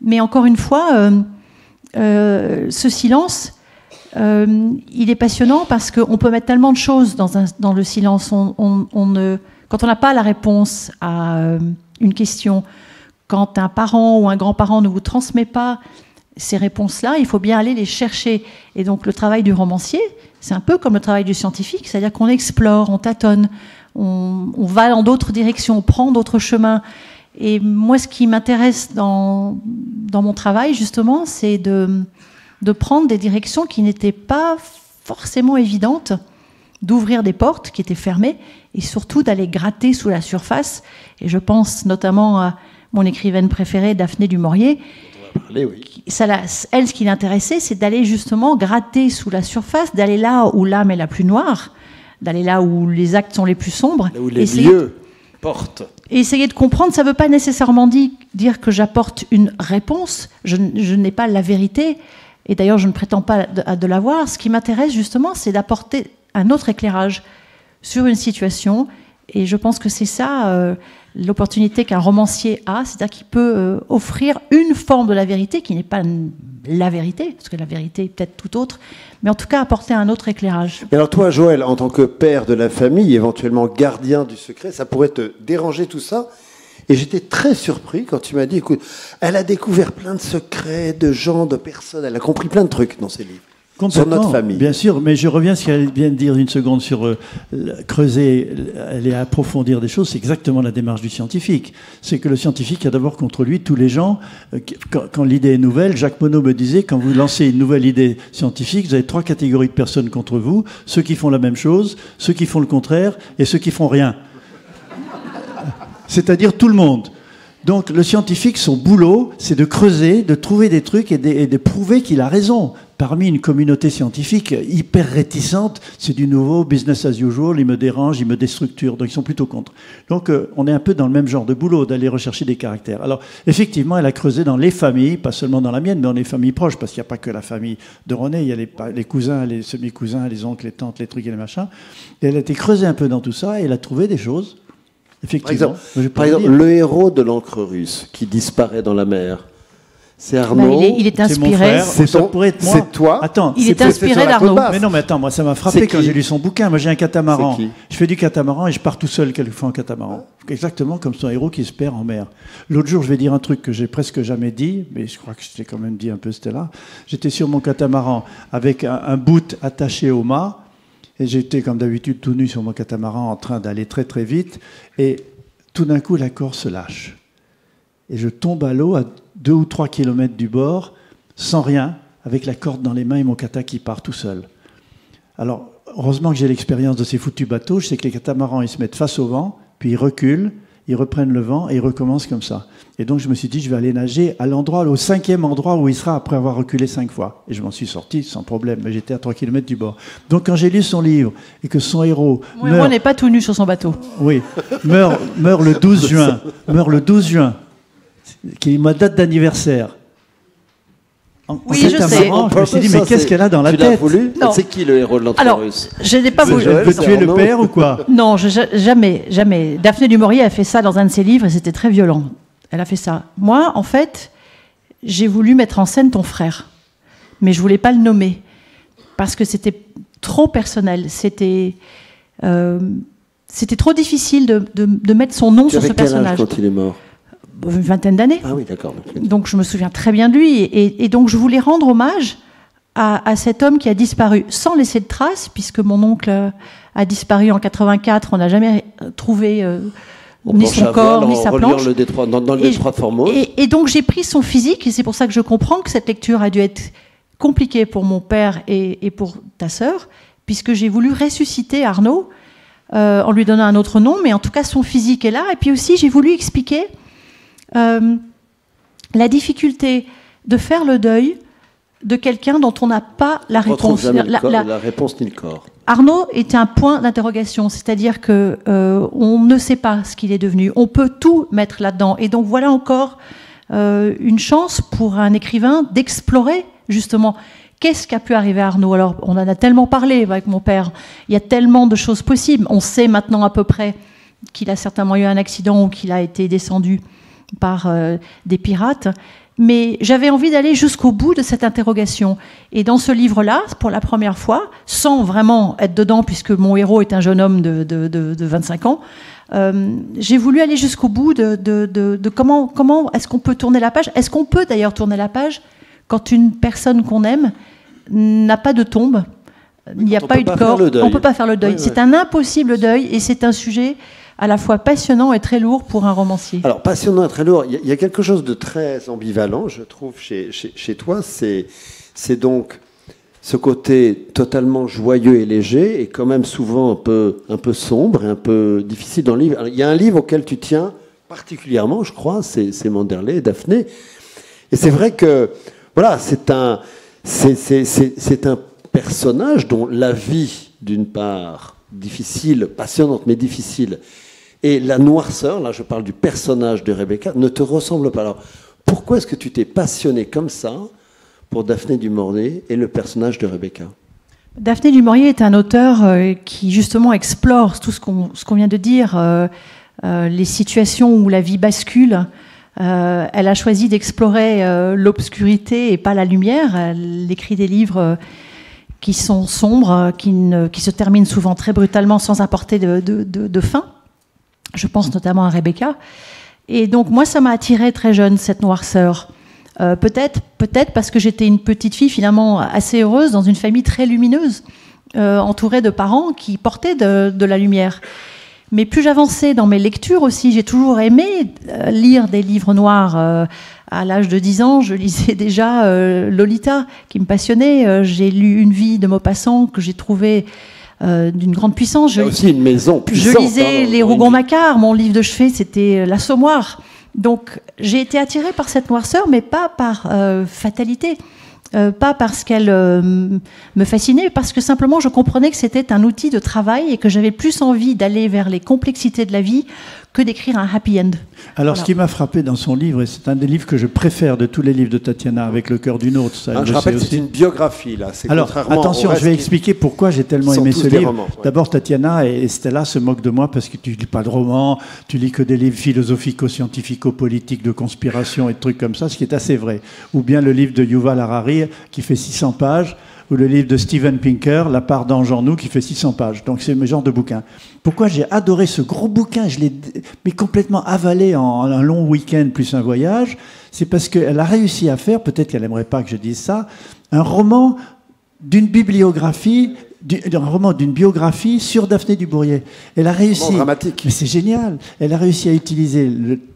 Mais encore une fois, ce silence, il est passionnant parce qu'on peut mettre tellement de choses dans le silence. Quand on n'a pas la réponse à une question, quand un parent ou un grand-parent ne vous transmet pas ces réponses-là, il faut bien aller les chercher. Et donc le travail du romancier, c'est un peu comme le travail du scientifique, c'est-à-dire qu'on explore, on tâtonne, on va dans d'autres directions, on prend d'autres chemins. Et moi, ce qui m'intéresse dans mon travail, justement, c'est de prendre des directions qui n'étaient pas forcément évidentes, d'ouvrir des portes qui étaient fermées, et surtout d'aller gratter sous la surface. Et je pense notamment à mon écrivaine préférée, Daphné du Maurier. Elle, ce qui l'intéressait, c'est d'aller justement gratter sous la surface, d'aller là où l'âme est la plus noire, d'aller là où les actes sont les plus sombres. Là où les lieux portent. Et essayer de comprendre, ça ne veut pas nécessairement dire que j'apporte une réponse. Je n'ai pas la vérité, et d'ailleurs je ne prétends pas de l'avoir. Ce qui m'intéresse justement, c'est d'apporter un autre éclairage sur une situation. Et je pense que c'est ça l'opportunité qu'un romancier a, c'est-à-dire qu'il peut offrir une forme de la vérité qui n'est pas la vérité, parce que la vérité est peut-être tout autre, mais en tout cas apporter un autre éclairage. Et alors toi, Joël, en tant que père de la famille, éventuellement gardien du secret, ça pourrait te déranger tout ça? Et j'étais très surpris quand tu m'as dit, écoute, elle a découvert plein de secrets, de gens, de personnes, elle a compris plein de trucs dans ses livres. Sur notre famille. Bien sûr, mais je reviens à ce qu'elle vient de dire une seconde sur creuser, aller approfondir des choses. C'est exactement la démarche du scientifique. C'est que le scientifique a d'abord contre lui tous les gens. Quand l'idée est nouvelle, Jacques Monod me disait, quand vous lancez une nouvelle idée scientifique, vous avez 3 catégories de personnes contre vous. Ceux qui font la même chose, ceux qui font le contraire et ceux qui font rien. C'est-à-dire tout le monde. Donc le scientifique, son boulot, c'est de creuser, de trouver des trucs et de prouver qu'il a raison. Parmi une communauté scientifique hyper réticente, c'est du nouveau, business as usual, il me dérange, il me déstructure, donc ils sont plutôt contre. Donc on est un peu dans le même genre de boulot, d'aller rechercher des caractères. Alors effectivement, elle a creusé dans les familles, pas seulement dans la mienne, mais dans les familles proches, parce qu'il n'y a pas que la famille de René, il y a les cousins, les semi-cousins, les oncles, les tantes, les trucs et les machins. Et elle a été creusée un peu dans tout ça, et elle a trouvé des choses. Effectivement. Par exemple, le héros de l'encre russe qui disparaît dans la mer, C'est Arnaud. Il est inspiré. Ça pourrait être moi. C'est toi. Attends, il est inspiré d'Arnaud. Mais non, mais attends, moi ça m'a frappé quand j'ai lu son bouquin. Moi j'ai un catamaran. Je fais du catamaran et je pars tout seul quelquefois en catamaran. Exactement comme son héros qui se perd en mer. L'autre jour, je vais dire un truc que j'ai presque jamais dit, mais je crois que je t'ai quand même dit un peu, Stella. J'étais sur mon catamaran avec un bout attaché au mât et j'étais comme d'habitude tout nu sur mon catamaran en train d'aller très très vite et tout d'un coup la corde se lâche. Et je tombe à l'eau à 2 ou 3 kilomètres du bord, sans rien, avec la corde dans les mains et mon kata qui part tout seul. Alors, heureusement que j'ai l'expérience de ces foutus bateaux, je sais que les catamarans, ils se mettent face au vent, puis ils reculent, ils reprennent le vent et ils recommencent comme ça. Et donc je me suis dit, je vais aller nager à l'endroit, au 5e endroit où il sera après avoir reculé 5 fois. Et je m'en suis sorti sans problème, mais j'étais à 3 kilomètres du bord. Donc quand j'ai lu son livre et que son héros Moi, on n'est pas tout nu sur son bateau. Oui, meurt le 12 juin, qui est ma date d'anniversaire. Oui, je sais. Je me suis dit, mais qu'est-ce qu'elle a dans la tête? Tu l'as voulu? C'est qui le héros de l'Antivirus? Je n'ai pas voulu. Elle veut tuer le père ou quoi? Non, jamais. Daphné du Maurier a fait ça dans un de ses livres et c'était très violent. Elle a fait ça. Moi, en fait, j'ai voulu mettre en scène ton frère, mais je voulais pas le nommer parce que c'était trop personnel. C'était trop difficile de mettre son nom sur ce personnage. Quel âge quand il est mort? Une vingtaine d'années. Ah oui, d'accord. Donc je me souviens très bien de lui. Et donc je voulais rendre hommage à cet homme qui a disparu sans laisser de traces, puisque mon oncle a disparu en 84. On n'a jamais trouvé ni son corps, ni sa planche. Dans le détroit de Formose. Et donc j'ai pris son physique, et c'est pour ça que je comprends que cette lecture a dû être compliquée pour mon père et pour ta sœur, puisque j'ai voulu ressusciter Arnaud en lui donnant un autre nom, mais en tout cas son physique est là. Et puis aussi j'ai voulu expliquer la difficulté de faire le deuil de quelqu'un dont on n'a pas la réponse. La réponse ni le corps. Arnaud est un point d'interrogation, c'est-à-dire que on ne sait pas ce qu'il est devenu. On peut tout mettre là-dedans. Et donc voilà encore une chance pour un écrivain d'explorer justement qu'est-ce qui a pu arriver à Arnaud. Alors on en a tellement parlé avec mon père. Il y a tellement de choses possibles. On sait maintenant à peu près qu'il a certainement eu un accident ou qu'il a été descendu par des pirates, mais j'avais envie d'aller jusqu'au bout de cette interrogation. Et dans ce livre-là, pour la première fois, sans vraiment être dedans, puisque mon héros est un jeune homme de 25 ans, j'ai voulu aller jusqu'au bout de comment est-ce qu'on peut tourner la page. Est-ce qu'on peut d'ailleurs tourner la page quand une personne qu'on aime n'a pas de tombe, il n'y a pas eu de corps, on ne peut pas faire le deuil. C'est un impossible deuil, et c'est un sujet à la fois passionnant et très lourd pour un romancier. Alors, passionnant et très lourd, il y a quelque chose de très ambivalent, je trouve, chez toi. C'est donc ce côté totalement joyeux et léger, et quand même souvent un peu sombre et un peu difficile dans le livre. Alors, il y a un livre auquel tu tiens particulièrement, je crois, c'est Manderley, Daphné. Et c'est vrai que, voilà, c'est un personnage dont la vie, d'une part, difficile, passionnante, mais difficile, et la noirceur, là je parle du personnage de Rebecca, ne te ressemble pas. Alors, pourquoi est-ce que tu t'es passionné comme ça pour Daphné du Maurier et le personnage de Rebecca? Daphné du Maurier est un auteur qui justement explore tout ce qu'on vient de dire, les situations où la vie bascule. Elle a choisi d'explorer l'obscurité et pas la lumière. Elle écrit des livres qui sont sombres, qui se terminent souvent très brutalement sans apporter de fin. Je pense notamment à Rebecca. Et donc moi, ça m'a attirée très jeune, cette noirceur. Peut-être parce que j'étais une petite fille finalement assez heureuse dans une famille très lumineuse, entourée de parents qui portaient de la lumière. Mais plus j'avançais dans mes lectures aussi, j'ai toujours aimé lire des livres noirs. À l'âge de 10 ans, je lisais déjà Lolita, qui me passionnait. J'ai lu Une vie de Maupassant, que j'ai trouvé d'une grande puissance. Il y a aussi une maison puissante. Je lisais Les Rougon-Macquart. Mon livre de chevet, c'était L'Assommoir. Donc, j'ai été attirée par cette noirceur, mais pas par fatalité. Pas parce qu'elle me fascinait, mais parce que simplement je comprenais que c'était un outil de travail et que j'avais plus envie d'aller vers les complexités de la vie que d'écrire un happy end. Alors, Voilà. ce qui m'a frappé dans son livre, et c'est un des livres que je préfère de tous les livres de Tatiana, avec le cœur d'une autre. Ça, Je rappelle que c'est une biographie, là. C'est Alors, contrairement attention, au je vais reste expliquer pourquoi j'ai tellement Ils sont aimé tous ce des livre. romans, ouais. D'abord, Tatiana et Stella se moquent de moi parce que tu lis pas de romans, tu lis que des livres philosophico-scientifico-politiques de conspiration et de trucs comme ça, ce qui est assez vrai. Ou bien le livre de Yuval Harari qui fait 600 pages, ou le livre de Steven Pinker, La part d'ange en nous, qui fait 600 pages. Donc c'est mes genres de bouquins. Pourquoi j'ai adoré ce gros bouquin, je l'ai mais complètement avalé en un long week-end plus un voyage, c'est parce qu'elle a réussi à faire, peut-être qu'elle n'aimerait pas que je dise ça, un roman d'une bibliographie, un roman d'une biographie sur Daphné du Maurier. Elle a réussi. Dramatique. Mais c'est génial. Elle a réussi à utiliser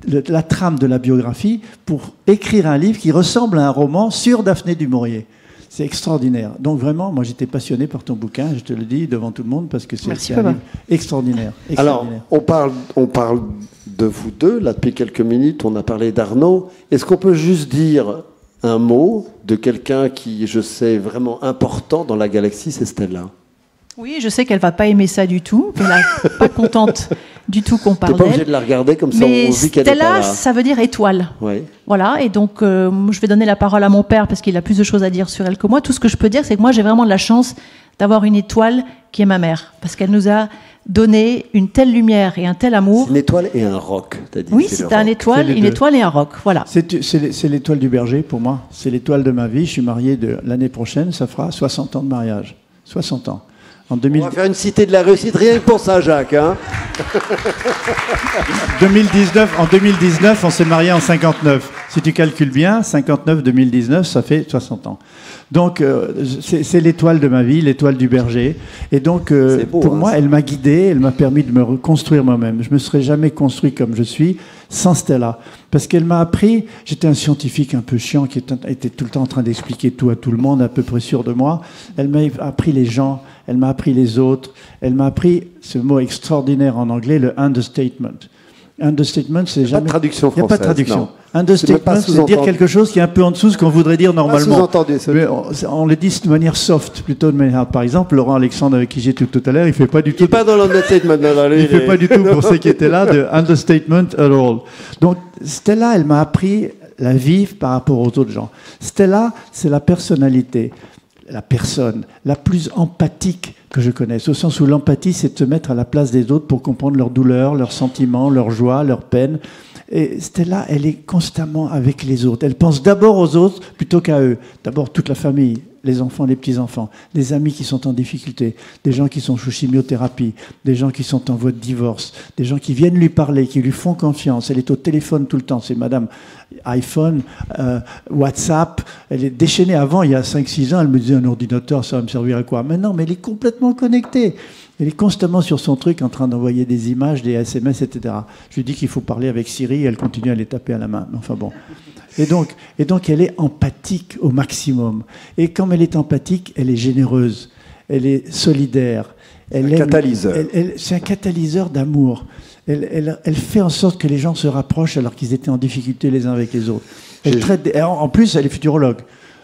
la trame de la biographie pour écrire un livre qui ressemble à un roman sur Daphné du Maurier. C'est extraordinaire. Donc vraiment, moi j'étais passionné par ton bouquin, je te le dis devant tout le monde parce que c'est un livre extraordinaire. Alors, on parle de vous deux, là, depuis quelques minutes, on a parlé d'Arnaud. Est-ce qu'on peut juste dire un mot de quelqu'un qui, je sais, vraiment important dans la galaxie, c'est Stella? Oui, je sais qu'elle va pas aimer ça du tout, qu'elle n'est pas contente du tout qu'on parle T'es d'elle. pas obligé de la regarder comme ça, Mais on vit qu'elle est pas Stella, là. ça veut dire étoile. Oui. Voilà, et donc je vais donner la parole à mon père parce qu'il a plus de choses à dire sur elle que moi. Tout ce que je peux dire, c'est que moi j'ai vraiment de la chance d'avoir une étoile qui est ma mère, parce qu'elle nous a donné une telle lumière et un tel amour. Une étoile et un roc, t'as dit. Oui, c'est une étoile et un roc, voilà. C'est l'étoile du berger pour moi, c'est l'étoile de ma vie. Je suis marié l'année prochaine, ça fera 60 ans de mariage. 60 ans. En 2000... On va faire une cité de la réussite rien que pour ça, Jacques. Hein. 2019, on s'est marié en 59. Si tu calcules bien, 59-2019, ça fait 60 ans. Donc, c'est l'étoile de ma vie, l'étoile du berger. Et donc, beau, pour hein, moi, elle m'a guidé, elle m'a permis de me reconstruire moi-même. Je ne me serais jamais construit comme je suis sans Stella. Parce qu'elle m'a appris, j'étais un scientifique un peu chiant qui était tout le temps en train d'expliquer tout à tout le monde, à peu près sûr de moi. Elle m'a appris les gens, elle m'a appris les autres, elle m'a appris ce mot extraordinaire en anglais, le understatement. Understatement, c'est jamais... Pas de traduction Il n'y a pas de française, traduction. non. Understatement, c'est dire quelque chose qui est un peu en dessous de ce qu'on voudrait dire normalement. sous-entendu, Mais on le dit de manière soft, plutôt de manière... Par exemple, Laurent Alexandre, avec qui j'étais tout à l'heure, il ne fait pas du tout... Pas dans l'understatement. Il ne fait pas du tout, pour ceux qui étaient là, de understatement at all. Donc, Stella, elle m'a appris la vivre par rapport aux autres gens. Stella, c'est la personnalité, la personne la plus empathique que je connaisse, au sens où l'empathie, c'est de se mettre à la place des autres pour comprendre leurs douleurs, leurs sentiments, leurs joies, leurs peines. Et Stella, elle est constamment avec les autres. Elle pense d'abord aux autres plutôt qu'à eux. D'abord toute la famille, les enfants, les petits-enfants, les amis qui sont en difficulté, des gens qui sont sous chimiothérapie, des gens qui sont en voie de divorce, des gens qui viennent lui parler, qui lui font confiance. Elle est au téléphone tout le temps. C'est madame iPhone, WhatsApp. Elle est déchaînée. Avant, il y a 5-6 ans, elle me disait un ordinateur, ça va me servir à quoi? Maintenant, mais elle est complètement connectée. Elle est constamment sur son truc en train d'envoyer des images, des SMS, etc. Je lui dis qu'il faut parler avec Siri, elle continue à les taper à la main. Enfin bon. Et donc, elle est empathique au maximum. Et comme elle est empathique, elle est généreuse, elle est solidaire. Un catalyseur. C'est un catalyseur d'amour. Elle fait en sorte que les gens se rapprochent alors qu'ils étaient en difficulté les uns avec les autres. En plus, elle est futurologue.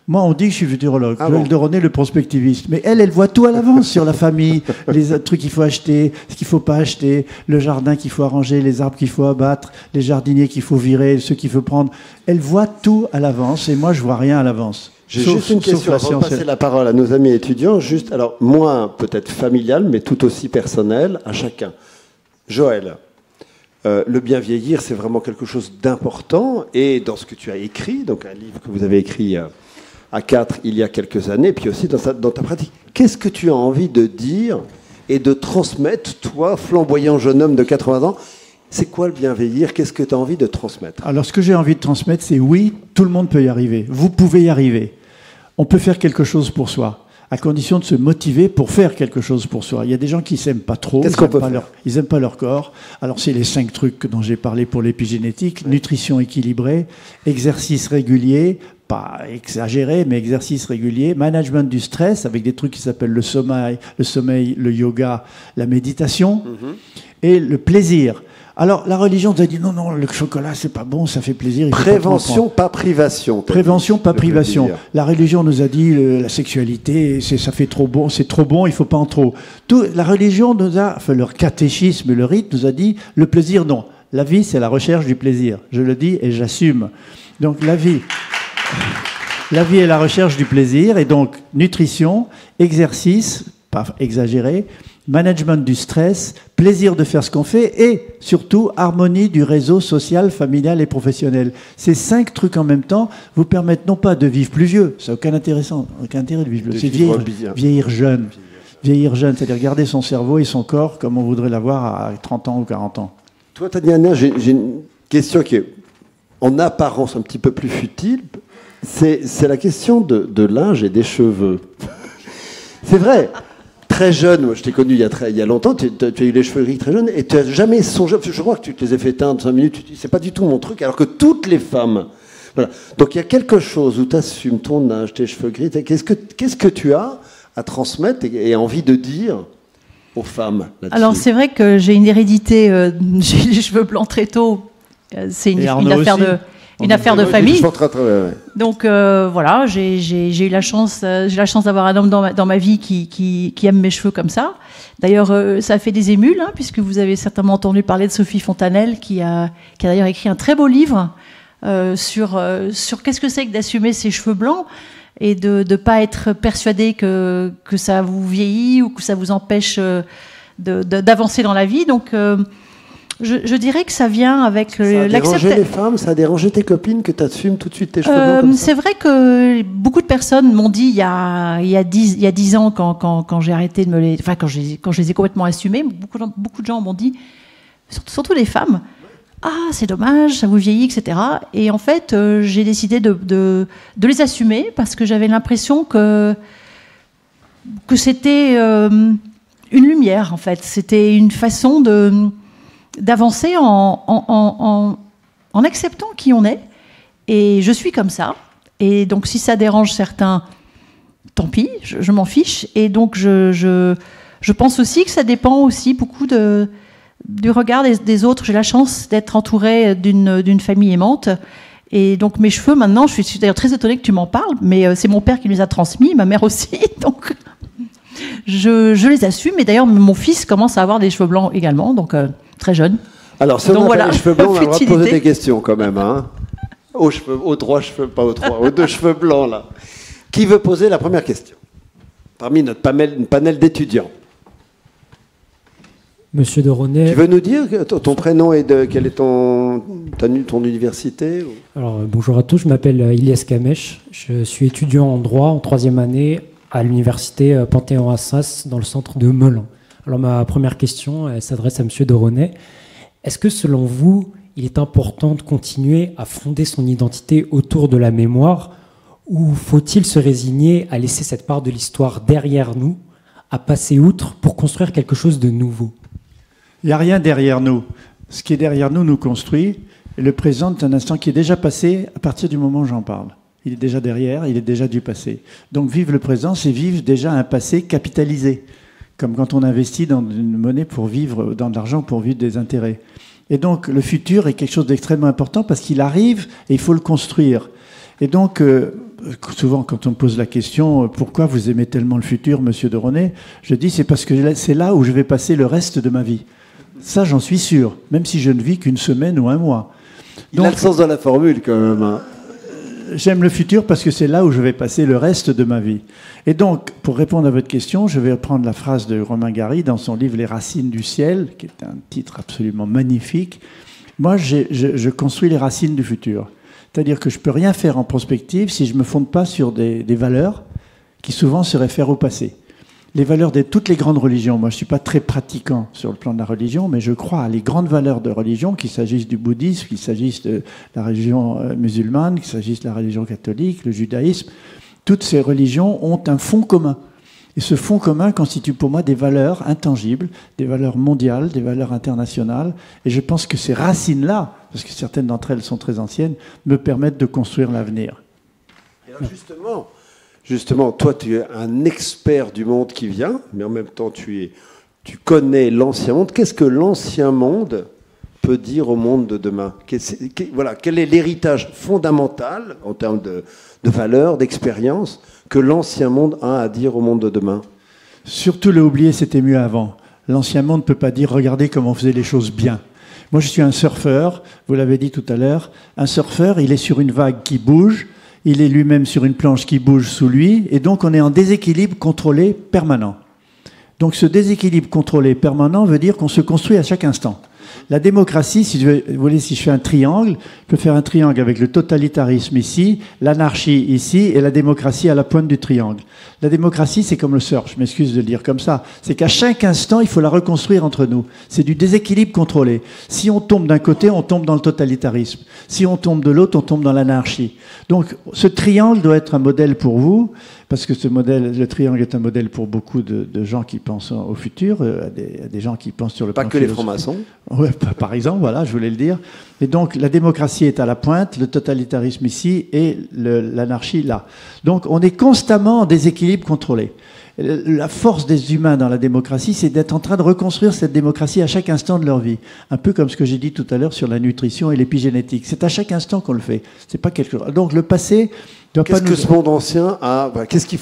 Moi, on dit que je suis futurologue. Joël de René, le prospectiviste. Mais elle voit tout à l'avance sur la famille, les trucs qu'il faut acheter, ce qu'il ne faut pas acheter, le jardin qu'il faut arranger, les arbres qu'il faut abattre, les jardiniers qu'il faut virer, ceux qu'il faut prendre. Elle voit tout à l'avance et moi, je ne vois rien à l'avance. J'ai juste une question avant de passer la parole à nos amis étudiants. Juste, alors, moins peut-être familial, mais tout aussi personnel, à chacun. Joël, le bien vieillir, c'est vraiment quelque chose d'important. Et dans ce que tu as écrit, donc un livre que vous avez écrit à 4 il y a quelques années, puis aussi dans ta pratique, qu'est-ce que tu as envie de dire et de transmettre, toi, flamboyant jeune homme de 80 ans? C'est quoi le bien vieillir? Qu'est-ce que tu as envie de transmettre? Alors, ce que j'ai envie de transmettre, c'est oui, tout le monde peut y arriver. Vous pouvez y arriver. On peut faire quelque chose pour soi, à condition de se motiver pour faire quelque chose pour soi. Il y a des gens qui ne s'aiment pas trop, ils n'aiment pas leur corps. Alors, c'est les 5 trucs dont j'ai parlé pour l'épigénétique: nutrition équilibrée, exercice régulier, pas exagéré, mais exercice régulier, management du stress avec des trucs qui s'appellent le sommeil, le yoga, la méditation, et le plaisir. Alors, la religion nous a dit non, non, le chocolat, c'est pas bon, ça fait plaisir. Il faut Prévention, pas privation. Prévention, pas privation. La religion nous a dit la sexualité, ça fait trop bon, c'est trop bon, il faut pas en trop. La religion nous a, enfin, leur catéchisme, le rite nous a dit le plaisir, non. La vie, c'est la recherche du plaisir. Je le dis et j'assume. Donc, la vie est la recherche du plaisir, et donc nutrition, exercice, pas exagéré, management du stress, plaisir de faire ce qu'on fait, et surtout harmonie du réseau social, familial et professionnel. Ces 5 trucs en même temps vous permettent non pas de vivre plus vieux, ça n'a aucun intérêt de vivre plus vieux, c'est vieillir jeune. Vieillir jeune, c'est-à-dire garder son cerveau et son corps comme on voudrait l'avoir à 30 ans ou 40 ans. Toi, Tatiana, j'ai une question qui est en apparence un petit peu plus futile. C'est la question de linge et des cheveux. C'est vrai. Très jeune, moi je t'ai connu il y a longtemps, tu as eu les cheveux gris très jeunes, et tu n'as jamais songé, je crois que tu te les as fait teindre 5 minutes, tu te dis c'est pas du tout mon truc, alors que toutes les femmes... Voilà. Donc il y a quelque chose où tu assumes ton âge, tes cheveux gris, qu'est-ce que tu as à transmettre et envie de dire aux femmes là-dessus? Alors c'est vrai que j'ai une hérédité, j'ai les cheveux blancs très tôt, c'est une affaire de famille. Donc voilà, j'ai eu la chance d'avoir un homme dans ma vie qui aime mes cheveux comme ça. D'ailleurs, ça a fait des émules, hein, puisque vous avez certainement entendu parler de Sophie Fontanelle, qui a d'ailleurs écrit un très beau livre sur qu'est-ce que c'est que d'assumer ses cheveux blancs et de ne pas être persuadé que ça vous vieillit ou que ça vous empêche d'avancer dans la vie. Donc je dirais que ça vient avec l'acceptation. Ça a dérangé les femmes, ça a dérangé tes copines que tu assumes tout de suite tes cheveux blancs comme ça? C'est vrai que beaucoup de personnes m'ont dit il y a 10 ans quand j'ai arrêté de me les... Enfin, quand je les ai complètement assumés, beaucoup de gens m'ont dit, surtout les femmes, « Ah, c'est dommage, ça vous vieillit, etc. » Et en fait, j'ai décidé de les assumer parce que j'avais l'impression que c'était une lumière, en fait. C'était une façon d'avancer en acceptant qui on est. Et je suis comme ça. Et donc, si ça dérange certains, tant pis, je m'en fiche. Et donc, je pense aussi que ça dépend aussi beaucoup du regard des autres. J'ai la chance d'être entourée d'une famille aimante. Et donc, mes cheveux, maintenant, je suis d'ailleurs très étonnée que tu m'en parles, mais c'est mon père qui me les a transmis, ma mère aussi. Donc, je les assume. Et d'ailleurs, mon fils commence à avoir des cheveux blancs également, donc très jeune. Alors, si on a les cheveux blancs, on a le droit de poser des questions quand même. Hein, aux 3 cheveux, pas aux 3, aux 2 cheveux blancs, là. Qui veut poser la première question parmi notre panel d'étudiants? Monsieur de Ronet. Tu veux nous dire ton prénom et quelle est ton université? Alors, bonjour à tous, je m'appelle Ilyes Kamesh. Je suis étudiant en droit en 3e année à l'université Panthéon-Assas dans le centre de Melun. Alors, ma première question elle s'adresse à monsieur de Ronet. Est-ce que, selon vous, il est important de continuer à fonder son identité autour de la mémoire, ou faut-il se résigner à laisser cette part de l'histoire derrière nous, à passer outre pour construire quelque chose de nouveau? Il n'y a rien derrière nous. Ce qui est derrière nous nous construit. Et le présent est un instant qui est déjà passé à partir du moment où j'en parle. Il est déjà derrière, il est déjà du passé. Donc vivre le présent, c'est vivre déjà un passé capitalisé. Comme quand on investit dans une monnaie pour vivre, dans de l'argent pour vivre des intérêts. Et donc le futur est quelque chose d'extrêmement important parce qu'il arrive et il faut le construire. Et donc, souvent quand on me pose la question « Pourquoi vous aimez tellement le futur, monsieur de Ronet ?» Je dis « C'est parce que c'est là où je vais passer le reste de ma vie. » Ça, j'en suis sûr, même si je ne vis qu'une semaine ou un mois. Donc, il a le sens de la formule, quand même. Hein. J'aime le futur parce que c'est là où je vais passer le reste de ma vie. Et donc, pour répondre à votre question, je vais reprendre la phrase de Romain Gary dans son livre « Les racines du ciel », qui est un titre absolument magnifique. Moi, je construis les racines du futur. C'est-à-dire que je ne peux rien faire en prospective si je ne me fonde pas sur des valeurs qui souvent se réfèrent au passé. Les valeurs de toutes les grandes religions. Moi, je ne suis pas très pratiquant sur le plan de la religion, mais je crois à les grandes valeurs de religion, qu'il s'agisse du bouddhisme, qu'il s'agisse de la religion musulmane, qu'il s'agisse de la religion catholique, le judaïsme. Toutes ces religions ont un fond commun. Et ce fond commun constitue pour moi des valeurs intangibles, des valeurs mondiales, des valeurs internationales. Et je pense que ces racines-là, parce que certaines d'entre elles sont très anciennes, me permettent de construire l'avenir. Justement, toi, tu es un expert du monde qui vient, mais en même temps, tu connais l'ancien monde. Qu'est-ce que l'ancien monde peut dire au monde de demain? Voilà, quel est l'héritage fondamental en termes de valeurs, d'expérience, que l'ancien monde a à dire au monde de demain? Surtout le oublier, c'était mieux avant. L'ancien monde ne peut pas dire « regardez comment on faisait les choses bien ». Moi, je suis un surfeur, vous l'avez dit tout à l'heure. Un surfeur, il est sur une vague qui bouge, il est lui-même sur une planche qui bouge sous lui, et donc on est en déséquilibre contrôlé permanent. Donc ce déséquilibre contrôlé permanent veut dire qu'on se construit à chaque instant. La démocratie, si vous voulez, si je fais un triangle, je peux faire un triangle avec le totalitarisme ici, l'anarchie ici et la démocratie à la pointe du triangle. La démocratie, c'est comme le surf, je m'excuse de le dire comme ça. C'est qu'à chaque instant, il faut la reconstruire entre nous. C'est du déséquilibre contrôlé. Si on tombe d'un côté, on tombe dans le totalitarisme. Si on tombe de l'autre, on tombe dans l'anarchie. Donc ce triangle doit être un modèle pour vous, parce que ce modèle, le triangle est un modèle pour beaucoup de gens qui pensent au futur, à des gens qui pensent sur le plan philosophique. Pas que les francs-maçons. Ouais, par exemple, voilà, je voulais le dire. Et donc, la démocratie est à la pointe, le totalitarisme ici et l'anarchie là. Donc, on est constamment en déséquilibre contrôlé. La force des humains dans la démocratie, c'est d'être en train de reconstruire cette démocratie à chaque instant de leur vie. Un peu comme ce que j'ai dit tout à l'heure sur la nutrition et l'épigénétique. C'est à chaque instant qu'on le fait. C'est pas quelque chose. Donc, le passé doit pas nous... Qu'est-ce que ce monde ancien a... Qu'est-ce qu'il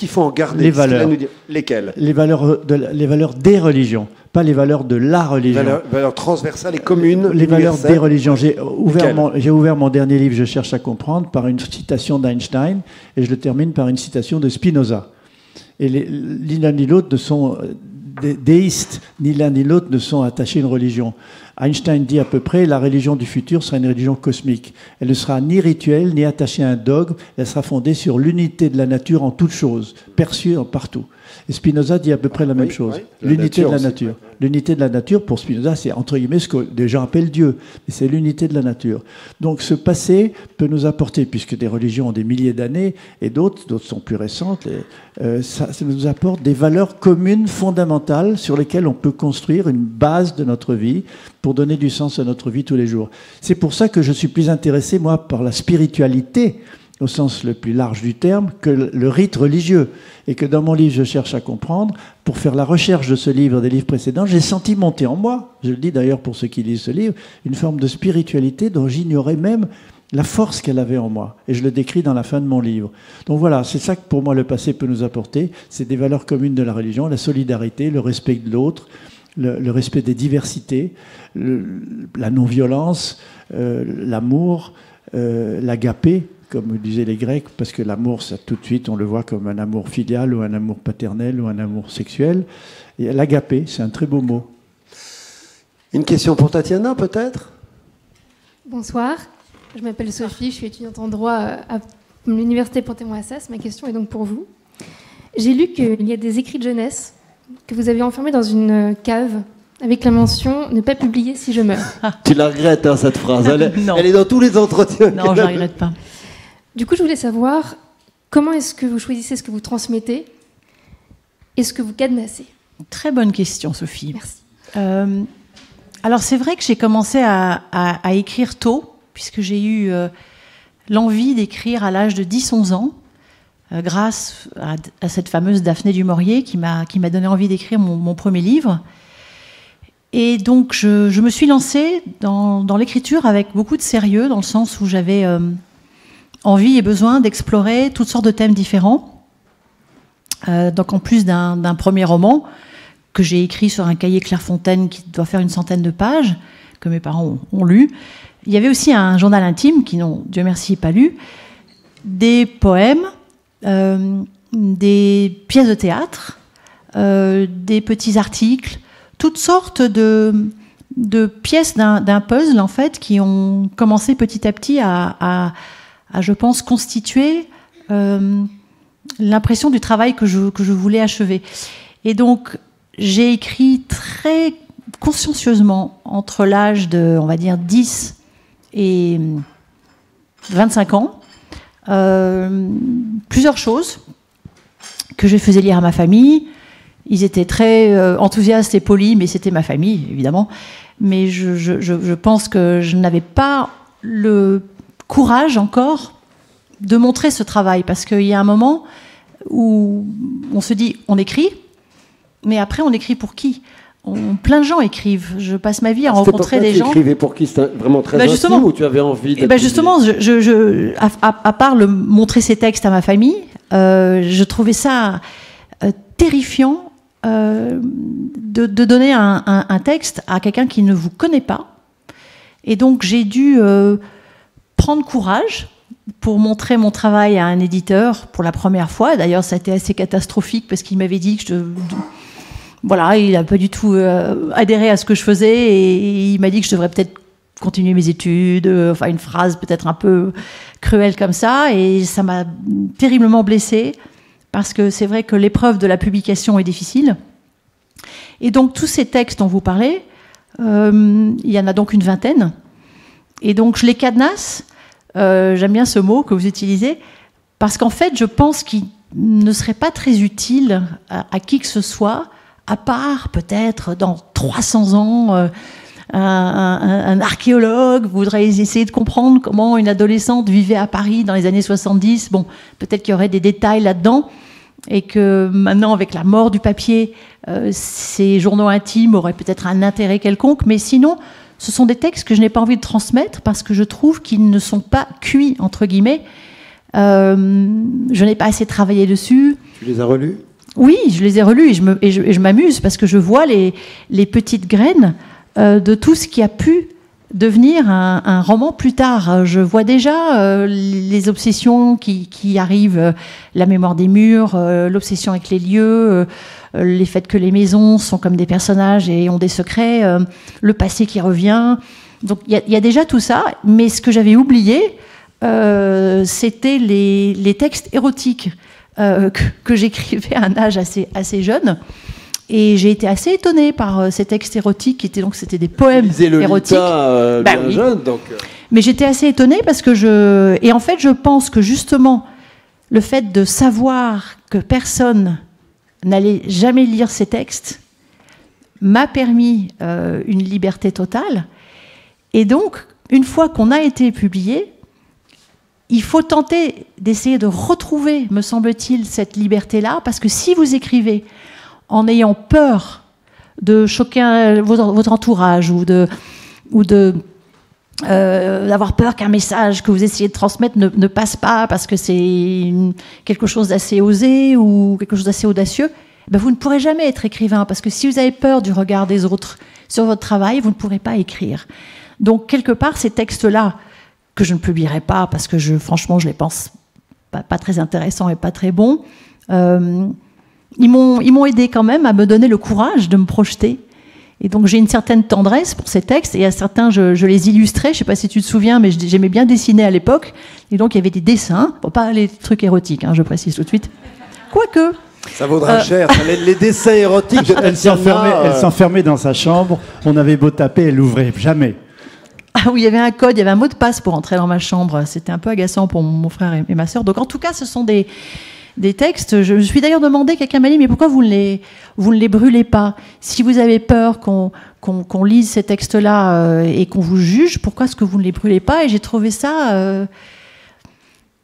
faut en garder? Les valeurs. Lesquelles? Les valeurs des religions. Pas les valeurs de la religion. Valeurs transversales et communes. Les valeurs des religions. J'ai ouvert mon dernier livre, Je cherche à comprendre, par une citation d'Einstein, et je le termine par une citation de Spinoza. Et ni l'un ni l'autre ne sont déistes, ni l'un ni l'autre ne sont attachés à une religion. Einstein dit à peu près, la religion du futur sera une religion cosmique. Elle ne sera ni rituelle, ni attachée à un dogme, elle sera fondée sur l'unité de la nature en toutes choses, perçue partout. Et Spinoza dit à peu près la même chose. L'unité de la nature. L'unité de la nature, pour Spinoza, c'est entre guillemets ce que des gens appellent Dieu. Mais c'est l'unité de la nature. Donc ce passé peut nous apporter, puisque des religions ont des milliers d'années, et d'autres sont plus récentes, ça nous apporte des valeurs communes fondamentales sur lesquelles on peut construire une base de notre vie pour donner du sens à notre vie tous les jours. C'est pour ça que je suis plus intéressé, moi, par la spiritualité, au sens le plus large du terme, que le rite religieux. Et que dans mon livre, Je cherche à comprendre, pour faire la recherche de ce livre, des livres précédents, j'ai senti monter en moi, je le dis d'ailleurs pour ceux qui lisent ce livre, une forme de spiritualité dont j'ignorais même la force qu'elle avait en moi. Et je le décris dans la fin de mon livre. Donc voilà, c'est ça que pour moi le passé peut nous apporter. C'est des valeurs communes de la religion, la solidarité, le respect de l'autre, le respect des diversités, la non-violence, l'amour, l'agapé, comme disaient les Grecs, parce que l'amour, ça tout de suite, on le voit comme un amour filial ou un amour paternel ou un amour sexuel. Et l'agapé, c'est un très beau mot. Une question pour Tatiana, peut-être? Bonsoir, je m'appelle Sophie, je suis étudiante en droit à l'université Panthéon-Assas. Ma question est donc pour vous. J'ai lu qu'il y a des écrits de jeunesse que vous avez enfermés dans une cave avec la mention « Ne pas publier si je meurs ». Tu la regrettes, hein, cette phrase. Elle est dans tous les entretiens. Non, je ne la regrette pas. Du coup, je voulais savoir comment est-ce que vous choisissez ce que vous transmettez et ce que vous cadenassez. Très bonne question, Sophie. Merci. Alors, c'est vrai que j'ai commencé à écrire tôt, puisque j'ai eu l'envie d'écrire à l'âge de 10-11 ans, grâce à cette fameuse Daphné du Maurier qui m'a donné envie d'écrire mon premier livre. Et donc, je me suis lancée dans l'écriture avec beaucoup de sérieux, dans le sens où j'avais envie et besoin d'explorer toutes sortes de thèmes différents. Donc, en plus d'un premier roman que j'ai écrit sur un cahier Clairefontaine qui doit faire une centaine de pages, que mes parents ont lu, il y avait aussi un journal intime qui n'ont, Dieu merci, pas lu, des poèmes, des pièces de théâtre, des petits articles, toutes sortes de pièces d'un puzzle, en fait, qui ont commencé petit à petit à je pense, constituer l'impression du travail que je voulais achever. Et donc, j'ai écrit très consciencieusement, entre l'âge de, on va dire, 10 et 25 ans, plusieurs choses que je faisais lire à ma famille. Ils étaient très enthousiastes et polis, mais c'était ma famille, évidemment. Mais je pense que je n'avais pas le courage encore de montrer ce travail, parce qu'il y a un moment où on se dit, on écrit, mais après on écrit pour qui? plein de gens écrivent. Je passe ma vie à rencontrer des gens. Tu écrivais pour qui? C'était vraiment très justement, intime ou tu avais envie de... Justement, à part montrer ces textes à ma famille, je trouvais ça terrifiant de donner un texte à quelqu'un qui ne vous connaît pas. Et donc j'ai dû prendre courage pour montrer mon travail à un éditeur pour la première fois. D'ailleurs, ça a été assez catastrophique parce qu'il m'avait dit que voilà, il n'a pas du tout adhéré à ce que je faisais et il m'a dit que je devrais peut-être continuer mes études, enfin une phrase peut-être un peu cruelle comme ça, et ça m'a terriblement blessée parce que c'est vrai que l'épreuve de la publication est difficile. Et donc tous ces textes dont vous parlez, il y en a donc une vingtaine, et donc je les cadenasse, j'aime bien ce mot que vous utilisez, parce qu'en fait je pense qu'il ne serait pas très utile à qui que ce soit, à part peut-être dans 300 ans, un archéologue voudrait essayer de comprendre comment une adolescente vivait à Paris dans les années 70. Bon, peut-être qu'il y aurait des détails là-dedans, et que maintenant, avec la mort du papier, ces journaux intimes auraient peut-être un intérêt quelconque, mais sinon, ce sont des textes que je n'ai pas envie de transmettre parce que je trouve qu'ils ne sont pas cuits, entre guillemets. Je n'ai pas assez travaillé dessus. Tu les as relus ? Oui, je les ai relus et je m'amuse parce que je vois les petites graines de tout ce qui a pu devenir un roman plus tard. Je vois déjà les obsessions qui arrivent, la mémoire des murs, l'obsession avec les lieux, les faits que les maisons sont comme des personnages et ont des secrets, le passé qui revient. Donc il y a déjà tout ça, mais ce que j'avais oublié, c'était les textes érotiques que j'écrivais à un âge assez jeune. Et j'ai été assez étonnée par ces textes érotiques qui étaient donc c'était des poèmes érotiques. Bien jeune, donc. Mais j'étais assez étonnée parce que et en fait je pense que justement le fait de savoir que personne n'allait jamais lire ces textes m'a permis une liberté totale. Et donc une fois qu'on a été publié, il faut tenter d'essayer de retrouver, me semble-t-il, cette liberté-là, parce que si vous écrivez en ayant peur de choquer votre entourage ou d'avoir peur qu'un message que vous essayez de transmettre ne passe pas parce que c'est quelque chose d'assez osé ou quelque chose d'assez audacieux, ben vous ne pourrez jamais être écrivain, parce que si vous avez peur du regard des autres sur votre travail, vous ne pourrez pas écrire. Donc quelque part, ces textes-là, que je ne publierai pas parce que franchement je les pense pas très intéressants et pas très bons, ils m'ont aidé quand même à me donner le courage de me projeter. Et donc j'ai une certaine tendresse pour ces textes, et à certains je les illustrais, je ne sais pas si tu te souviens, mais j'aimais bien dessiner à l'époque, et donc il y avait des dessins, bon, pas les trucs érotiques, hein, je précise tout de suite, quoique... Ça vaudra cher, les dessins érotiques de Elle s'enfermait dans sa chambre, on avait beau taper, elle l'ouvrait jamais. Ah oui, il y avait un code, il y avait un mot de passe pour entrer dans ma chambre, c'était un peu agaçant pour mon frère et ma sœur, donc en tout cas ce sont des textes. Je me suis d'ailleurs demandé, quelqu'un m'a dit, mais pourquoi vous ne les brûlez pas? Si vous avez peur qu'on lise ces textes-là et qu'on vous juge, pourquoi est-ce que vous ne les brûlez pas? Et j'ai trouvé ça...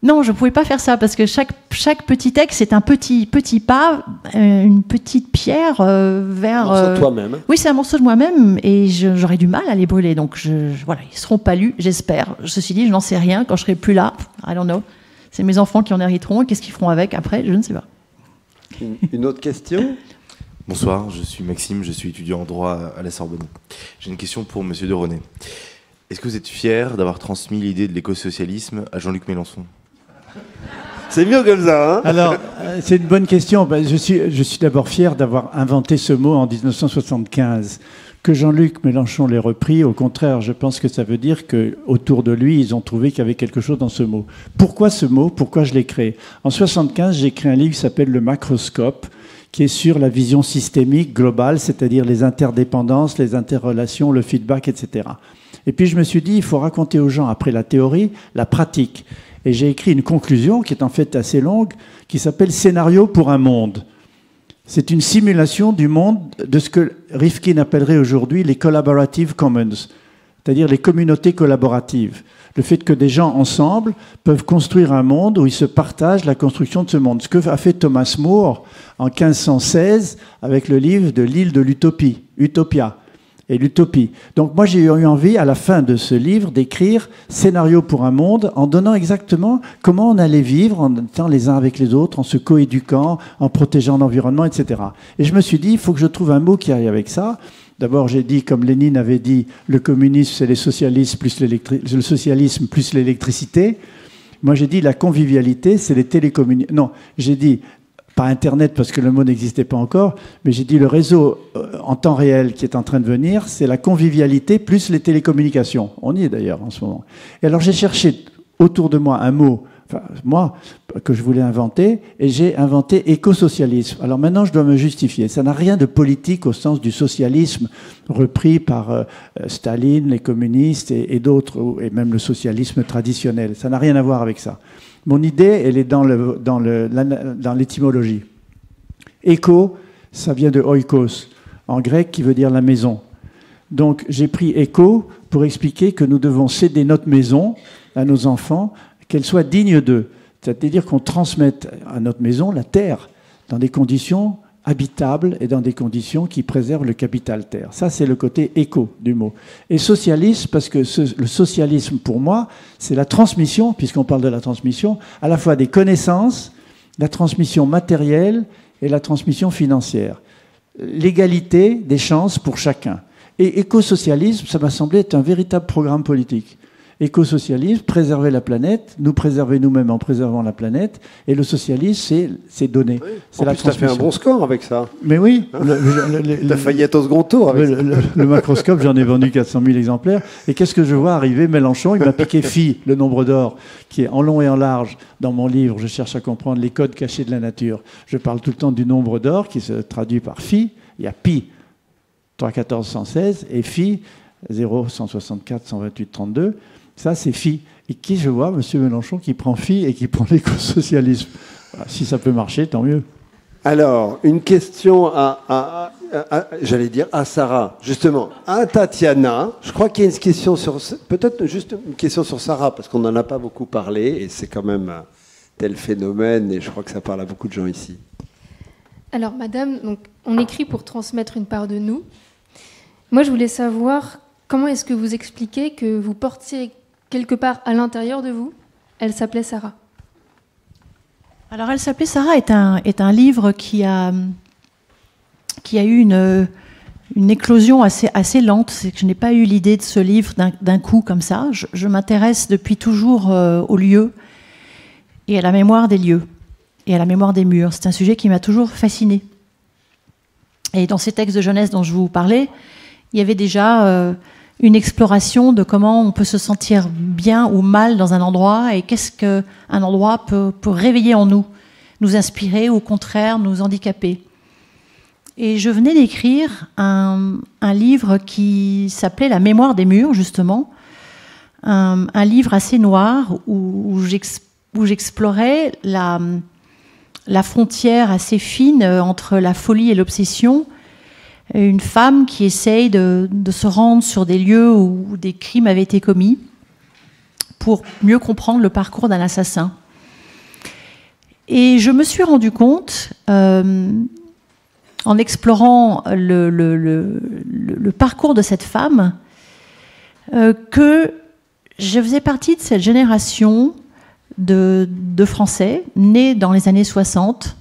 Non, je ne pouvais pas faire ça, parce que chaque petit texte, c'est un petit pas, une petite pierre vers... Un morceau de toi-même. Oui, c'est un morceau de moi-même, et j'aurais du mal à les brûler. Donc voilà, ils ne seront pas lus, j'espère. Ceci dit, je n'en sais rien. Quand je ne serai plus là, I don't know. C'est mes enfants qui en hériteront, et qu'est-ce qu'ils feront avec après, je ne sais pas. Une autre question? Bonsoir, je suis Maxime, je suis étudiant en droit à la Sorbonne. J'ai une question pour Monsieur de René. Est-ce que vous êtes fier d'avoir transmis l'idée de l'écosocialisme à Jean-Luc Mélenchon? C'est mieux comme ça, hein? Alors, c'est une bonne question. Je suis d'abord fier d'avoir inventé ce mot en 1975. Que Jean-Luc Mélenchon l'ait repris, au contraire, je pense que ça veut dire qu'autour de lui, ils ont trouvé qu'il y avait quelque chose dans ce mot. Pourquoi ce mot? Pourquoi je l'ai créé? En 1975, j'ai écrit un livre qui s'appelle Le Macroscope, qui est sur la vision systémique globale, c'est-à-dire les interdépendances, les interrelations, le feedback, etc. Et puis je me suis dit, il faut raconter aux gens, après la théorie, la pratique. Et j'ai écrit une conclusion qui est en fait assez longue, qui s'appelle « Scénario pour un monde ». C'est une simulation du monde de ce que Rifkin appellerait aujourd'hui les collaborative commons. c'est-à-dire les communautés collaboratives. Le fait que des gens ensemble peuvent construire un monde où ils se partagent la construction de ce monde. Ce que a fait Thomas More en 1516 avec le livre de l'île de l'utopie, Utopia. Et l'utopie. Donc moi j'ai eu envie à la fin de ce livre d'écrire Scénario pour un monde en donnant exactement comment on allait vivre en étant les uns avec les autres, en se coéduquant, en protégeant l'environnement, etc. Et je me suis dit, il faut que je trouve un mot qui aille avec ça. D'abord j'ai dit, comme Lénine avait dit, le communisme c'est le socialisme plus l'électricité. Moi j'ai dit la convivialité c'est les télécommunications. Non, j'ai dit pas Internet parce que le mot n'existait pas encore, mais j'ai dit le réseau en temps réel qui est en train de venir, c'est la convivialité plus les télécommunications. On y est d'ailleurs en ce moment. Et alors j'ai cherché autour de moi un mot, enfin moi, que je voulais inventer, et j'ai inventé écosocialisme. Alors maintenant je dois me justifier. Ça n'a rien de politique au sens du socialisme repris par Staline, les communistes et d'autres, et même le socialisme traditionnel. Ça n'a rien à voir avec ça. Mon idée, elle est dans l'étymologie. Éco, ça vient de oikos, en grec, qui veut dire la maison. Donc j'ai pris éco pour expliquer que nous devons céder notre maison à nos enfants, qu'elle soit digne d'eux. C'est-à-dire qu'on transmette à notre maison la terre dans des conditions habitables et dans des conditions qui préservent le capital terre. Ça, c'est le côté éco du mot. Et socialisme, parce que le socialisme, pour moi, c'est la transmission, puisqu'on parle de la transmission, à la fois des connaissances, la transmission matérielle et la transmission financière. L'égalité des chances pour chacun. Et écosocialisme, ça m'a semblé être un véritable programme politique. Écosocialisme, préserver la planète, nous préserver nous-mêmes en préservant la planète, et le socialisme, c'est donner. Oui. C'est la transmission. Tu as fait un bon score avec ça. Mais oui. Tu as failli être au second tour avec ça. Le macroscope, j'en ai vendu 400 000 exemplaires. Et qu'est-ce que je vois arriver? Mélenchon, il m'a piqué phi, le nombre d'or, qui est en long et en large dans mon livre. Je cherche à comprendre les codes cachés de la nature. Je parle tout le temps du nombre d'or qui se traduit par phi. Il y a pi, 3, 14, 116, et phi, 0, 164, 128, 32. Ça, c'est phi. Et qui je vois? M. Mélenchon qui prend phi et qui prend l'écosocialisme. Si ça peut marcher, tant mieux. Alors, une question j'allais dire à Sarah, justement, à Tatiana. Je crois qu'il y a une question sur... Peut-être juste une question sur Sarah, parce qu'on n'en a pas beaucoup parlé, et c'est quand même un tel phénomène, et je crois que ça parle à beaucoup de gens ici. Alors, madame, donc, on écrit pour transmettre une part de nous. Moi, je voulais savoir comment est-ce que vous expliquez que vous portiez quelque part à l'intérieur de vous. Elle s'appelait Sarah. Alors, Elle s'appelait Sarah est un livre qui a eu une éclosion assez lente. C'est que je n'ai pas eu l'idée de ce livre d'un coup comme ça. Je m'intéresse depuis toujours aux lieux et à la mémoire des lieux et à la mémoire des murs. C'est un sujet qui m'a toujours fascinée. Et dans ces textes de jeunesse dont je vous parlais, il y avait déjà une exploration de comment on peut se sentir bien ou mal dans un endroit et qu'est-ce qu'un endroit peut réveiller en nous, nous inspirer ou au contraire nous handicaper. Et je venais d'écrire un livre qui s'appelait La mémoire des murs, justement, un livre assez noir où j'explorais la frontière assez fine entre la folie et l'obsession. Une femme qui essaye de se rendre sur des lieux où des crimes avaient été commis pour mieux comprendre le parcours d'un assassin. Et je me suis rendu compte, en explorant le parcours de cette femme, que je faisais partie de cette génération de Français nés dans les années 60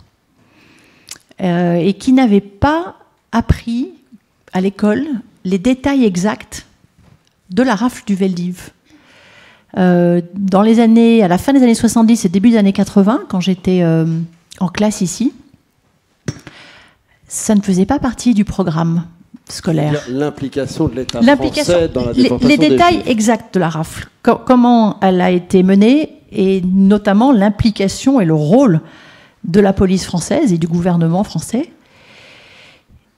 et qui n'avaient pas appris à l'école les détails exacts de la rafle du Veldiv. À la fin des années 70 et début des années 80, quand j'étais en classe ici, ça ne faisait pas partie du programme scolaire. L'implication de l'État français dans la déportation les détails exacts de la rafle, comment elle a été menée, et notamment l'implication et le rôle de la police française et du gouvernement français.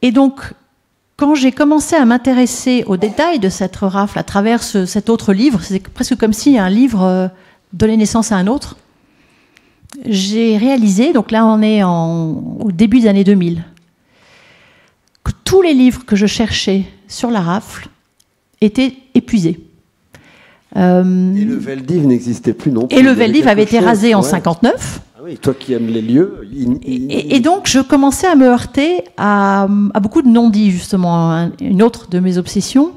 Et donc, quand j'ai commencé à m'intéresser aux détails de cette rafle à travers cet autre livre, c'est presque comme si un livre donnait naissance à un autre, j'ai réalisé, donc là on est au début des années 2000, que tous les livres que je cherchais sur la rafle était épuisé. Et le Veldiv n'existait plus non plus. Et le Veldiv avait été rasé en 59. Ah oui, toi qui aimes les lieux. Et donc, je commençais à me heurter à beaucoup de non-dits, justement, une autre de mes obsessions.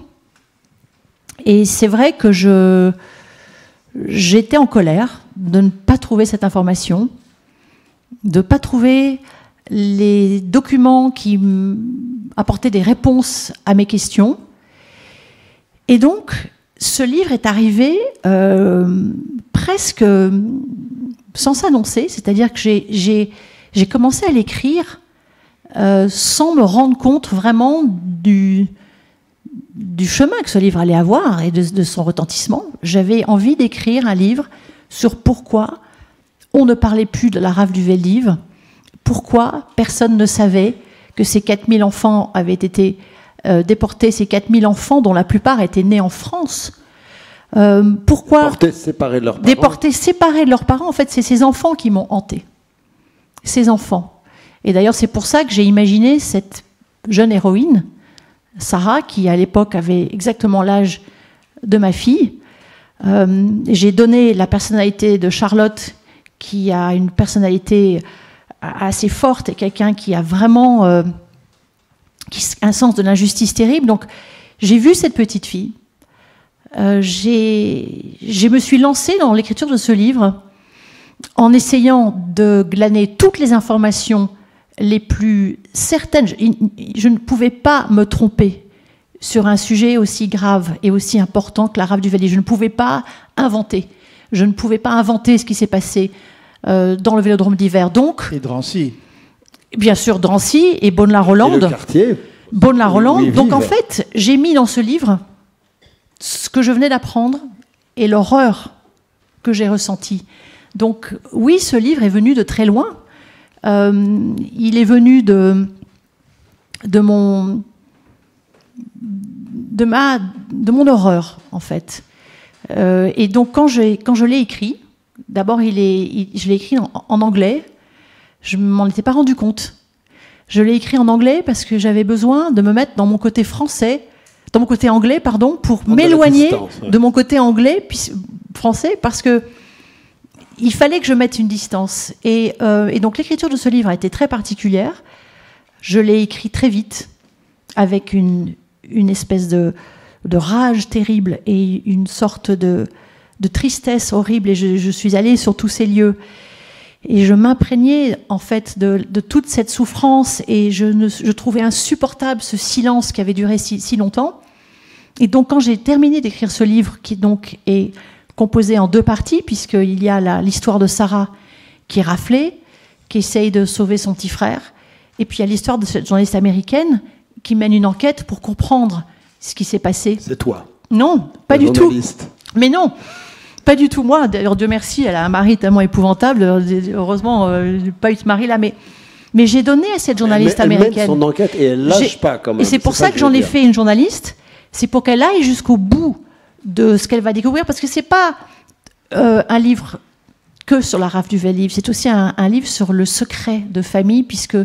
Et c'est vrai que j'étais en colère de ne pas trouver cette information, de ne pas trouver les documents qui apportaient des réponses à mes questions. Et donc, ce livre est arrivé presque sans s'annoncer, c'est-à-dire que j'ai commencé à l'écrire sans me rendre compte vraiment du chemin que ce livre allait avoir et de son retentissement. J'avais envie d'écrire un livre sur pourquoi on ne parlait plus de la rafle du Veldiv, pourquoi personne ne savait que ces 4000 enfants avaient été déportés, ces 4000 enfants dont la plupart étaient nés en France. Pourquoi déportés séparés de leurs parents. En fait, c'est ces enfants qui m'ont hanté. Ces enfants. Et d'ailleurs, c'est pour ça que j'ai imaginé cette jeune héroïne, Sarah, qui à l'époque avait exactement l'âge de ma fille. J'ai donné la personnalité de Charlotte, qui a une personnalité assez forte et quelqu'un qui a vraiment un sens de l'injustice terrible. Donc, j'ai vu cette petite fille. Je me suis lancée dans l'écriture de ce livre en essayant de glaner toutes les informations les plus certaines. Je ne pouvais pas me tromper sur un sujet aussi grave et aussi important que la rafle du Veldiv. Je ne pouvais pas inventer. Je ne pouvais pas inventer ce qui s'est passé dans le Vélodrome d'hiver. Donc, et Drancy. Bien sûr, Drancy et Beaune-la-Rolande. Et le quartier. Beaune-la-Rolande. Donc, en fait, j'ai mis dans ce livre ce que je venais d'apprendre et l'horreur que j'ai ressentie. Donc, oui, ce livre est venu de très loin. Il est venu de mon horreur, en fait. Et donc, quand je l'ai écrit, d'abord, je l'ai écrit en anglais. Je ne m'en étais pas rendu compte. Je l'ai écrit en anglais parce que j'avais besoin de me mettre dans mon côté français, dans mon côté anglais, pardon, pour m'éloigner de mon côté anglais, français, parce que il fallait que je mette une distance. Et donc l'écriture de ce livre a été très particulière. Je l'ai écrit très vite, avec une espèce de rage terrible et une sorte de tristesse horrible. Et je suis allée sur tous ces lieux. Et je m'imprégnais, en fait, de toute cette souffrance. Et je trouvais insupportable ce silence qui avait duré si longtemps. Et donc, quand j'ai terminé d'écrire ce livre, qui donc est composé en deux parties, puisqu'il y a l'histoire de Sarah qui est raflée, qui essaye de sauver son petit frère, et puis il y a l'histoire de cette journaliste américaine qui mène une enquête pour comprendre ce qui s'est passé. C'est toi. Non, pas du tout. Mais non, pas du tout. Moi, d'ailleurs, Dieu merci, elle a un mari tellement épouvantable. Heureusement, je n'ai pas eu ce mari-là, mais j'ai donné à cette journaliste américaine. Elle mène son enquête et elle lâche pas quand même. Et c'est pour ça que j'en ai fait une journaliste. C'est pour qu'elle aille jusqu'au bout de ce qu'elle va découvrir, parce que c'est pas un livre que sur la rafle du Veldiv, c'est aussi un livre sur le secret de famille, puisque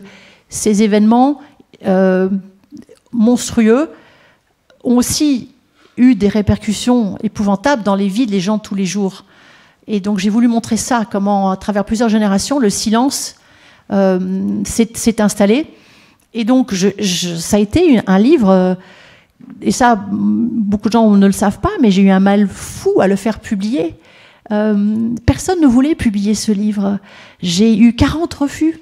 ces événements monstrueux ont aussi eu des répercussions épouvantables dans les vies des gens tous les jours. Et donc j'ai voulu montrer ça, comment à travers plusieurs générations, le silence s'est installé. Et donc ça a été un livre... et ça, beaucoup de gens ne le savent pas, mais j'ai eu un mal fou à le faire publier. Personne ne voulait publier ce livre. J'ai eu 40 refus.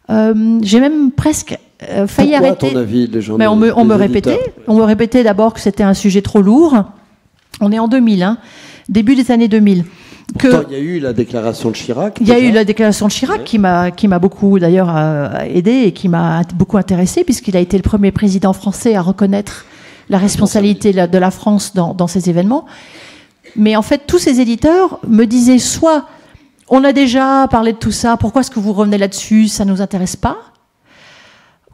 J'ai même presque failli arrêter. Pourquoi, à ton avis, les gens mais on me répétait d'abord que c'était un sujet trop lourd. On est en 2000, hein, début des années 2000. Pourtant, il y a eu la déclaration de Chirac. Il y a eu la déclaration de Chirac, ouais, qui m'a beaucoup d'ailleurs aidé et qui m'a beaucoup intéressé, puisqu'il a été le premier président français à reconnaître la responsabilité de la France dans ces événements. Mais en fait, tous ces éditeurs me disaient soit on a déjà parlé de tout ça, pourquoi est-ce que vous revenez là-dessus, ça ne nous intéresse pas,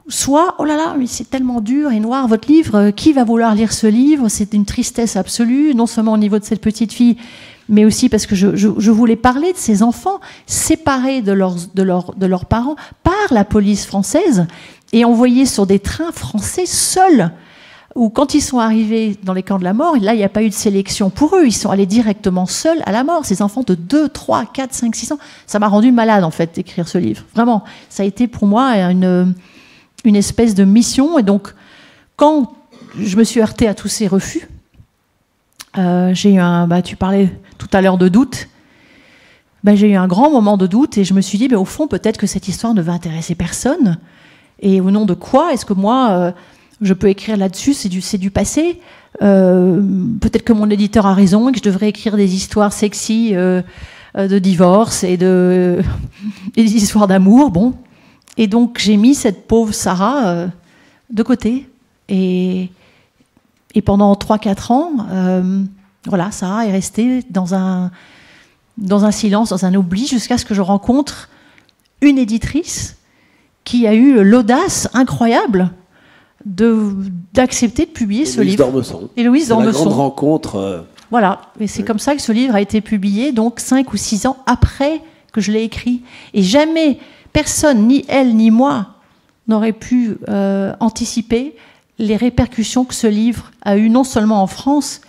soit oh là là, mais c'est tellement dur et noir votre livre, qui va vouloir lire ce livre, c'est une tristesse absolue, non seulement au niveau de cette petite fille, mais aussi parce que je voulais parler de ces enfants séparés de leurs parents par la police française et envoyés sur des trains français seuls. où quand ils sont arrivés dans les camps de la mort, là, il n'y a pas eu de sélection pour eux. Ils sont allés directement seuls à la mort. Ces enfants de 2, 3, 4, 5, 6 ans. Ça m'a rendu malade, en fait, d'écrire ce livre. Vraiment. Ça a été pour moi une espèce de mission. Et donc, quand je me suis heurtée à tous ces refus, j'ai eu tu parlais tout à l'heure de doute. J'ai eu un grand moment de doute et je me suis dit, au fond, peut-être que cette histoire ne va intéresser personne. Et au nom de quoi est-ce que moi... je peux écrire là-dessus, c'est du passé. Peut-être que mon éditeur a raison et que je devrais écrire des histoires sexy de divorce et des histoires d'amour. Bon. Et donc, j'ai mis cette pauvre Sarah de côté. Et pendant 3-4 ans, voilà, Sarah est restée dans un silence, dans un oubli, jusqu'à ce que je rencontre une éditrice qui a eu l'audace incroyable d'accepter de publier ce livre. Héloïse Dormesson. C'est la grande rencontre. Voilà, et c'est comme ça que ce livre a été publié, donc 5 ou 6 ans après que je l'ai écrit. Et jamais personne, ni elle ni moi, n'aurait pu anticiper les répercussions que ce livre a eues, non seulement en France,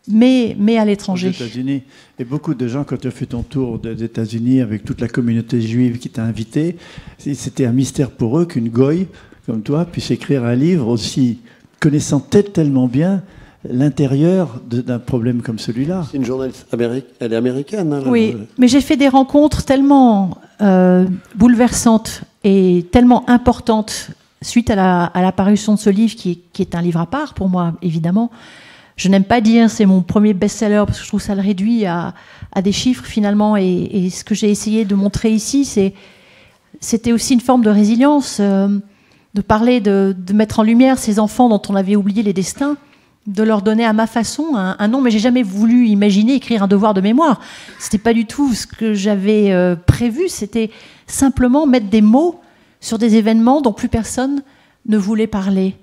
mais à l'étranger. Aux États-Unis. Et beaucoup de gens, quand tu as fait ton tour des États-Unis avec toute la communauté juive qui t'a invité, c'était un mystère pour eux qu'une goy comme toi puisse écrire un livre aussi connaissant tellement bien l'intérieur d'un problème comme celui-là. C'est une journaliste elle est américaine. Hein, oui, mais j'ai fait des rencontres tellement bouleversantes et tellement importantes suite à la parution de ce livre, qui est un livre à part pour moi, évidemment. Je n'aime pas dire c'est mon premier best-seller parce que je trouve ça le réduit à des chiffres finalement. Et ce que j'ai essayé de montrer ici, c'était aussi une forme de résilience, de parler, de mettre en lumière ces enfants dont on avait oublié les destins, de leur donner à ma façon un nom. Mais j'ai jamais voulu imaginer écrire un devoir de mémoire. C'était pas du tout ce que j'avais prévu. C'était simplement mettre des mots sur des événements dont plus personne ne voulait parler.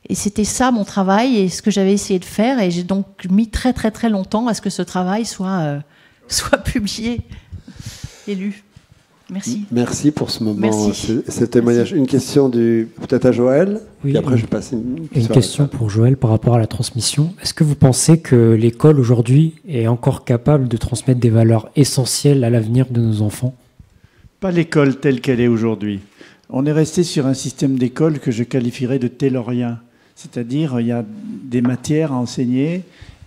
Et c'était ça mon travail et ce que j'avais essayé de faire. Et j'ai donc mis très très très longtemps à ce que ce travail soit publié et lu. Merci. Merci pour ce moment, ce témoignage. Merci. Une question peut-être à Joël. Oui, et après je passe une question pour Joël par rapport à la transmission. Est-ce que vous pensez que l'école aujourd'hui est encore capable de transmettre des valeurs essentielles à l'avenir de nos enfants? Pas l'école telle qu'elle est aujourd'hui. On est resté sur un système d'école que je qualifierais de taylorien. C'est-à-dire, il y a des matières à enseigner,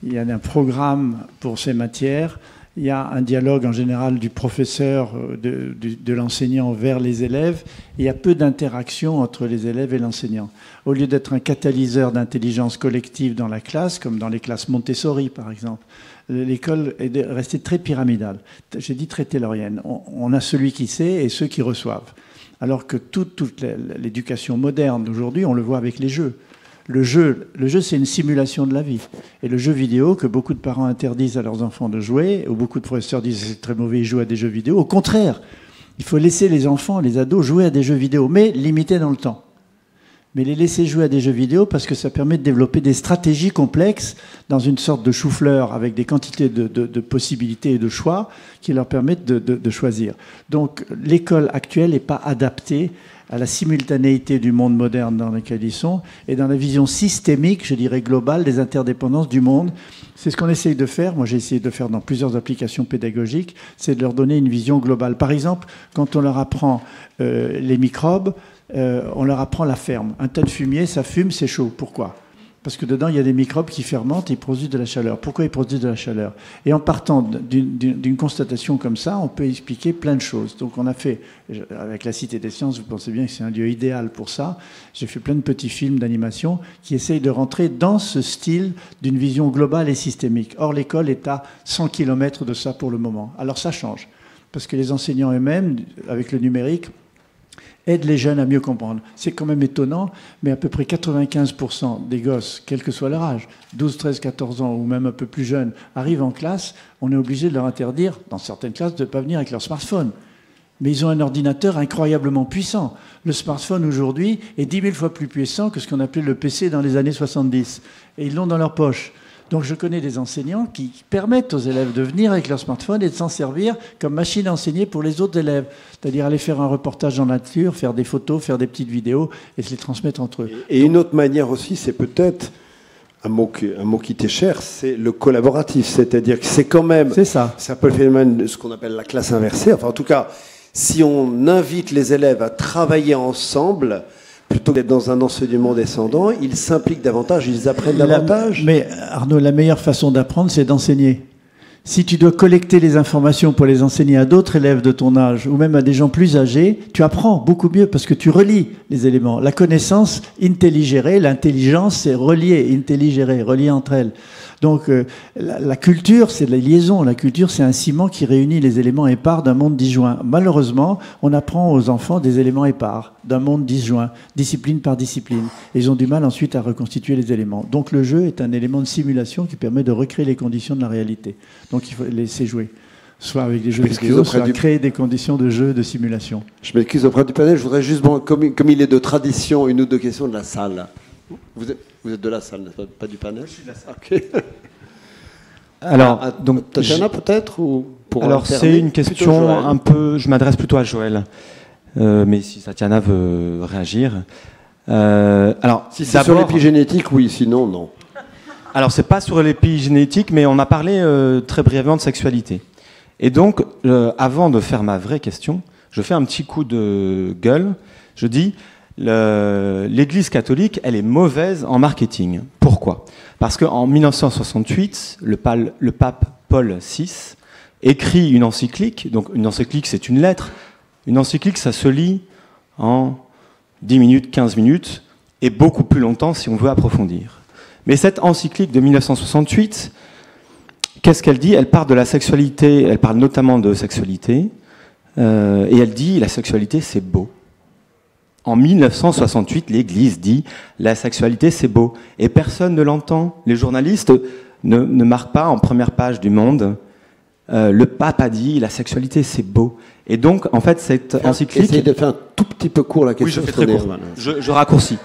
il y a un programme pour ces matières, il y a un dialogue en général du professeur, de l'enseignant vers les élèves, et il y a peu d'interaction entre les élèves et l'enseignant. Au lieu d'être un catalyseur d'intelligence collective dans la classe, comme dans les classes Montessori par exemple, l'école est restée très pyramidale. J'ai dit très taylorienne. On a celui qui sait et ceux qui reçoivent. Alors que toute l'éducation moderne d'aujourd'hui, on le voit avec les jeux. Le jeu, c'est une simulation de la vie. Et le jeu vidéo, que beaucoup de parents interdisent à leurs enfants de jouer, ou beaucoup de professeurs disent que c'est très mauvais, ils jouent à des jeux vidéo. Au contraire, il faut laisser les enfants, les ados, jouer à des jeux vidéo, mais limités dans le temps. Mais les laisser jouer à des jeux vidéo parce que ça permet de développer des stratégies complexes dans une sorte de chou-fleur avec des quantités de possibilités et de choix qui leur permettent de choisir. Donc l'école actuelle n'est pas adaptée à la simultanéité du monde moderne dans lequel ils sont et dans la vision systémique, je dirais globale, des interdépendances du monde. C'est ce qu'on essaye de faire. Moi, j'ai essayé de faire dans plusieurs applications pédagogiques, c'est de leur donner une vision globale. Par exemple, quand on leur apprend les microbes, on leur apprend la ferme. Un tas de fumier, ça fume, c'est chaud. Pourquoi ? Parce que dedans, il y a des microbes qui fermentent et ils produisent de la chaleur. Pourquoi ils produisent de la chaleur ? Et en partant d'une constatation comme ça, on peut expliquer plein de choses. Donc on a fait, avec la Cité des Sciences, vous pensez bien que c'est un lieu idéal pour ça, j'ai fait plein de petits films d'animation qui essayent de rentrer dans ce style d'une vision globale et systémique. Or, l'école est à 100 km de ça pour le moment. Alors ça change. Parce que les enseignants eux-mêmes, avec le numérique, aide les jeunes à mieux comprendre. C'est quand même étonnant, mais à peu près 95% des gosses, quel que soit leur âge, 12, 13, 14 ans ou même un peu plus jeunes, arrivent en classe, on est obligé de leur interdire, dans certaines classes, de ne pas venir avec leur smartphone. Mais ils ont un ordinateur incroyablement puissant. Le smartphone aujourd'hui est 10 000 fois plus puissant que ce qu'on appelait le PC dans les années 70. Et ils l'ont dans leur poche. Donc je connais des enseignants qui permettent aux élèves de venir avec leur smartphone et de s'en servir comme machine à enseigner pour les autres élèves. C'est-à-dire aller faire un reportage dans la nature, faire des photos, faire des petites vidéos et se les transmettre entre eux. Et une autre manière aussi, c'est peut-être un mot qui t'est cher, c'est le collaboratif. C'est-à-dire que c'est quand même... C'est ça. C'est un peu le phénomène de ce qu'on appelle la classe inversée. Enfin, en tout cas, si on invite les élèves à travailler ensemble, plutôt que d'être dans un enseignement descendant, ils s'impliquent davantage, ils apprennent davantage. Mais Arnaud, la meilleure façon d'apprendre, c'est d'enseigner. Si tu dois collecter les informations pour les enseigner à d'autres élèves de ton âge ou même à des gens plus âgés, tu apprends beaucoup mieux parce que tu relis les éléments. La connaissance, intelligere, l'intelligence, c'est relier, intelligere, relier entre elles. Donc la culture, c'est de la liaison. La culture, c'est un ciment qui réunit les éléments épars d'un monde disjoint. Malheureusement, on apprend aux enfants des éléments épars d'un monde disjoint, discipline par discipline. Et ils ont du mal ensuite à reconstituer les éléments. Donc le jeu est un élément de simulation qui permet de recréer les conditions de la réalité. Donc il faut laisser jouer. Soit avec des jeux vidéo, soit créer des conditions de jeu, de simulation. Je m'excuse auprès du panel, je voudrais juste, comme il est de tradition, une ou deux questions de la salle. Vous êtes de la salle, pas du panel? Je suis de la salle. Okay. Alors, donc, Tatiana peut-être ou pour alors c'est une question un peu, je m'adresse plutôt à Joël, mais si Tatiana veut réagir. Alors, si c'est sur l'épigénétique, oui, sinon non. Alors c'est pas sur l'épigénétique, mais on a parlé très brièvement de sexualité. Et donc, avant de faire ma vraie question, je fais un petit coup de gueule. Je dis, l'Église catholique, elle est mauvaise en marketing. Pourquoi? Parce qu'en 1968, le pape Paul VI écrit une encyclique. Donc une encyclique, c'est une lettre. Une encyclique, ça se lit en 10 minutes, 15 minutes, et beaucoup plus longtemps si on veut approfondir. Mais cette encyclique de 1968, qu'est-ce qu'elle dit? Elle parle de la sexualité, elle parle notamment de sexualité, et elle dit la sexualité c'est beau. En 1968, l'Église dit la sexualité c'est beau, et personne ne l'entend. Les journalistes ne marquent pas en première page du Monde. Le pape a dit la sexualité c'est beau. Et donc en fait cette encyclique. Essayez de faire un tout petit peu court la question. Oui, je fais très court. Je raccourcis.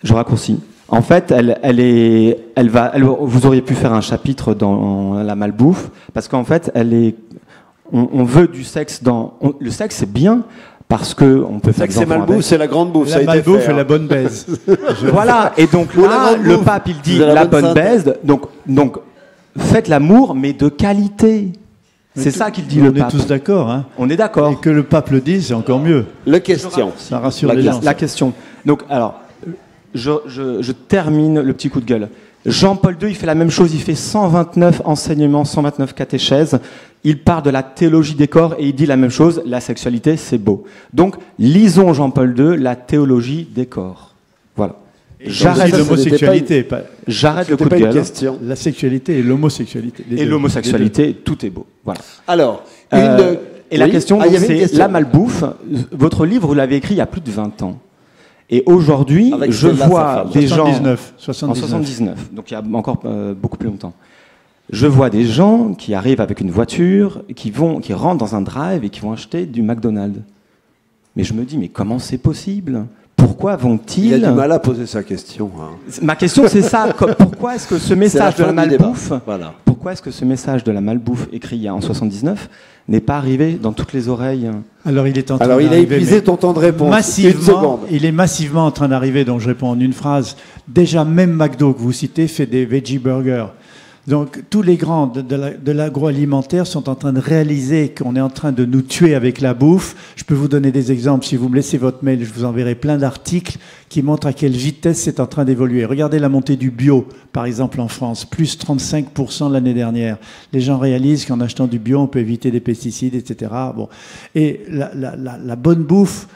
Je raccourcis. En fait, vous auriez pu faire un chapitre dans la malbouffe, parce qu'en fait, on veut du sexe le sexe, c'est bien, parce que on peut faire. C'est malbouffe, c'est la grande bouffe. La malbouffe et la bonne baise. Voilà. Et donc là, le pape, il dit la bonne baise. Donc, faites l'amour, mais de qualité. C'est ça qu'il dit, le pape. On est tous d'accord. Hein. On est d'accord. Et que le pape le dise, c'est encore mieux. La question. Ça rassure les gens. La question. Donc, alors. Je termine le petit coup de gueule. Jean-Paul II, il fait la même chose, il fait 129 enseignements, 129 catéchèses, il part de la théologie des corps et il dit la même chose, la sexualité c'est beau. Donc, lisons Jean-Paul II, la théologie des corps. Voilà. J'arrête l'homosexualité. J'arrête le coup de gueule. La sexualité et l'homosexualité. Et l'homosexualité, tout est beau. Voilà. Alors, et la question, c'est la malbouffe. Votre livre, vous l'avez écrit il y a plus de 20 ans. Et aujourd'hui, je vois des gens... 79, donc il y a encore beaucoup plus longtemps. Je vois des gens qui arrivent avec une voiture, qui rentrent dans un drive et qui vont acheter du McDonald's. Mais je me dis, mais comment c'est possible? Pourquoi vont-ils... Il a du mal à poser sa question. Hein. Ma question, c'est ça. Pourquoi est-ce que ce message de la malbouffe... Voilà. Pourquoi est-ce que ce message de la malbouffe écrit en 79 n'est pas arrivé dans toutes les oreilles? Alors il est en train Alors il a épuisé ton temps de réponse. Massivement, il est massivement en train d'arriver, donc je réponds en une phrase. Déjà, même McDo que vous citez fait des veggie burgers. Donc tous les grands de l'agroalimentaire sont en train de réaliser qu'on est en train de nous tuer avec la bouffe. Je peux vous donner des exemples. Si vous me laissez votre mail, je vous enverrai plein d'articles qui montrent à quelle vitesse c'est en train d'évoluer. Regardez la montée du bio, par exemple en France, plus 35% l'année dernière. Les gens réalisent qu'en achetant du bio, on peut éviter des pesticides, etc. Bon. Et la bonne bouffe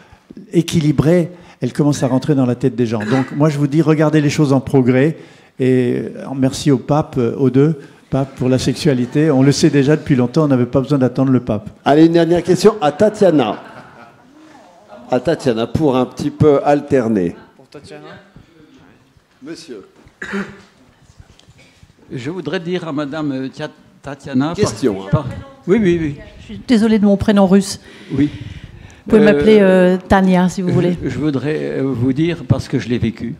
équilibrée, elle commence à rentrer dans la tête des gens. Donc moi je vous dis, regardez les choses en progrès. Et merci au pape, aux deux papes, pour la sexualité. On le sait déjà depuis longtemps, on n'avait pas besoin d'attendre le pape. Allez, une dernière question à Tatiana. À Tatiana, pour un petit peu alterner. Pour Tatiana ? Monsieur. Je voudrais dire à Madame Tatiana... Question. Oui. Je suis désolée de mon prénom russe. Oui. Vous pouvez m'appeler Tania, si vous voulez. Je voudrais vous dire, parce que je l'ai vécu,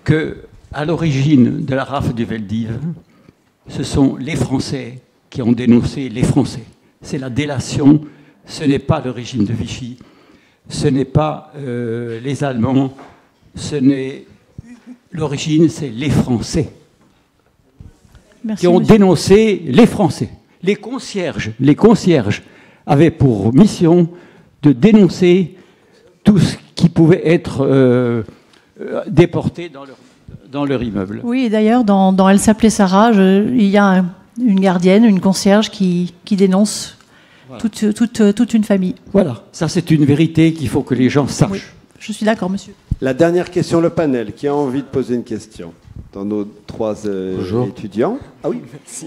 que à l'origine de la rafle du Veldiv, ce sont les Français qui ont dénoncé les Français. C'est la délation, ce n'est pas le régime de Vichy, ce n'est pas les Allemands, ce n'est l'origine, c'est les Français. Merci, qui ont monsieur. dénoncé les Français. Les concierges avaient pour mission de dénoncer tout ce qui pouvait être déporté dans leur immeuble. Oui, et d'ailleurs, dans Elle s'appelait Sarah, il y a une gardienne, une concierge qui dénonce Voilà. toute une famille. Voilà, ça c'est une vérité qu'il faut que les gens sachent. Oui, je suis d'accord, monsieur. La dernière question, le panel. Qui a envie de poser une question dans nos 3 étudiants? Ah oui, merci.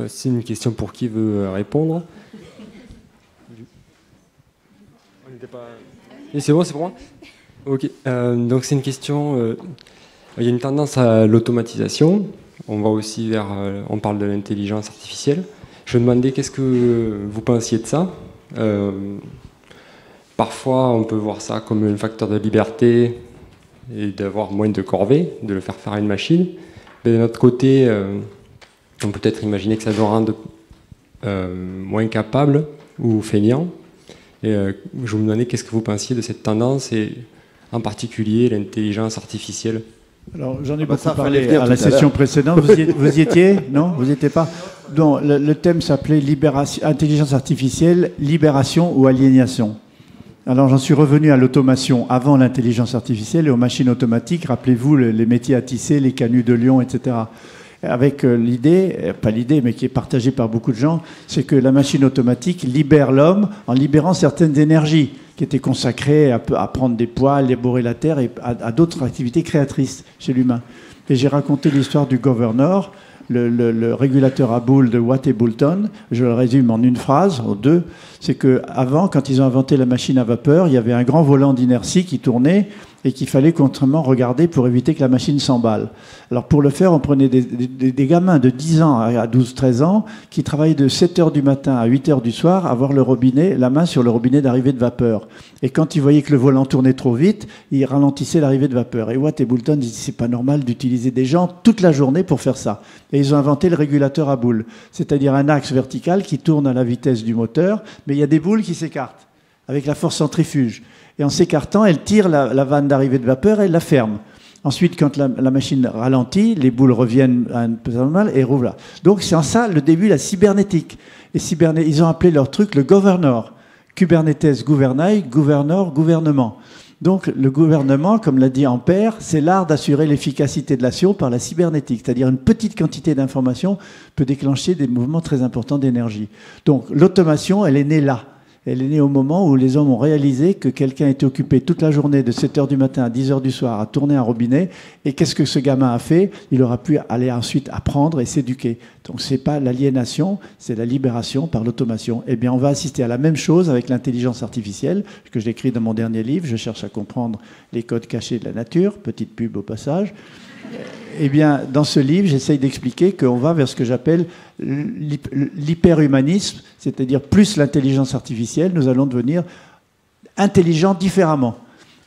C'est une question pour qui veut répondre. Et c'est bon, c'est pour moi? Ok. Donc c'est une question. Il y a une tendance à l'automatisation. On va aussi vers. On parle de l'intelligence artificielle. Je me demandais qu'est-ce que vous pensiez de ça. Parfois, on peut voir ça comme un facteur de liberté et d'avoir moins de corvées, de le faire faire à une machine. Mais d'un autre côté, on peut peut-être imaginer que ça nous rende moins capables ou feignants. Et je me demandais qu'est-ce que vous pensiez de cette tendance et en particulier l'intelligence artificielle. Alors, j'en ai beaucoup parlé à la session précédente. Vous y étiez? Non? Vous n'y étiez pas? Non, le thème s'appelait intelligence artificielle, libération ou aliénation. Alors, j'en suis revenu à l'automation avant l'intelligence artificielle et aux machines automatiques. Rappelez-vous les métiers à tisser, les canuts de lion, etc. Avec l'idée, pas l'idée, mais qui est partagée par beaucoup de gens, c'est que la machine automatique libère l'homme en libérant certaines énergies qui étaient consacrées à prendre des poids, à labourer la terre et à d'autres activités créatrices chez l'humain. Et j'ai raconté l'histoire du Governor, le régulateur à boules de Watt et Boulton. Je le résume en une phrase, ou deux. C'est qu'avant, quand ils ont inventé la machine à vapeur, il y avait un grand volant d'inertie qui tournait et qu'il fallait constamment regarder pour éviter que la machine s'emballe. Alors pour le faire, on prenait des gamins de 10 ans à 12-13 ans qui travaillaient de 7 h du matin à 8 h du soir à avoir le robinet, la main sur le robinet d'arrivée de vapeur. Et quand ils voyaient que le volant tournait trop vite, ils ralentissaient l'arrivée de vapeur. Et Watt et Boulton disaient c'est pas normal d'utiliser des gens toute la journée pour faire ça. Et ils ont inventé le régulateur à boules, c'est-à-dire un axe vertical qui tourne à la vitesse du moteur, mais il y a des boules qui s'écartent avec la force centrifuge. Et en s'écartant, elle tire la vanne d'arrivée de vapeur et elle la ferme. Ensuite, quand la machine ralentit, les boules reviennent à un peu normal et roulent là. Donc c'est en ça le début de la cybernétique. Et ils ont appelé leur truc le Governor. Kubernetes, gouvernail, gouverneur, gouvernement. Donc le gouvernement, comme l'a dit Ampère, c'est l'art d'assurer l'efficacité de l'action par la cybernétique. C'est-à-dire une petite quantité d'informations peut déclencher des mouvements très importants d'énergie. Donc l'automation, elle est née là. Elle est née au moment où les hommes ont réalisé que quelqu'un était occupé toute la journée de 7 h du matin à 10 h du soir à tourner un robinet. Et qu'est-ce que ce gamin a fait? Il aura pu aller ensuite apprendre et s'éduquer. Donc ce n'est pas l'aliénation, c'est la libération par l'automation. Eh bien, on va assister à la même chose avec l'intelligence artificielle, que je décris dans mon dernier livre. Je cherche à comprendre les codes cachés de la nature. Petite pub au passage. Eh bien, dans ce livre, j'essaye d'expliquer qu'on va vers ce que j'appelle l'hyperhumanisme, c'est-à-dire plus l'intelligence artificielle, nous allons devenir intelligents différemment.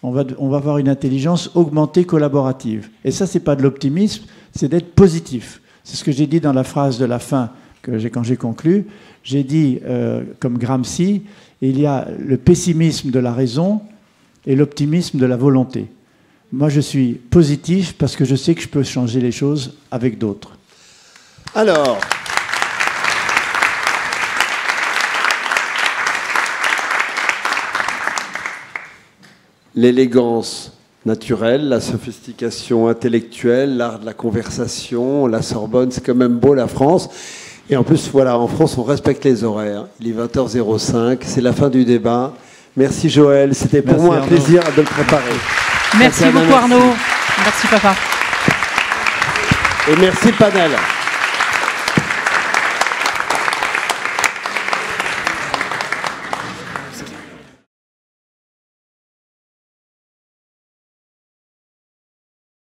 On va avoir une intelligence augmentée collaborative. Et ça, c'est pas de l'optimisme, c'est d'être positif. C'est ce que j'ai dit dans la phrase de la fin, quand j'ai conclu. J'ai dit, comme Gramsci, il y a le pessimisme de la raison et l'optimisme de la volonté. Moi, je suis positif parce que je sais que je peux changer les choses avec d'autres. Alors, l'élégance naturelle, la sophistication intellectuelle, l'art de la conversation, la Sorbonne, c'est quand même beau la France. Et en plus, voilà, en France, on respecte les horaires. Il est 20h05, c'est la fin du débat. Merci Joël, c'était pour moi un plaisir de le préparer. Merci beaucoup Arnaud. Merci papa. Et merci panel.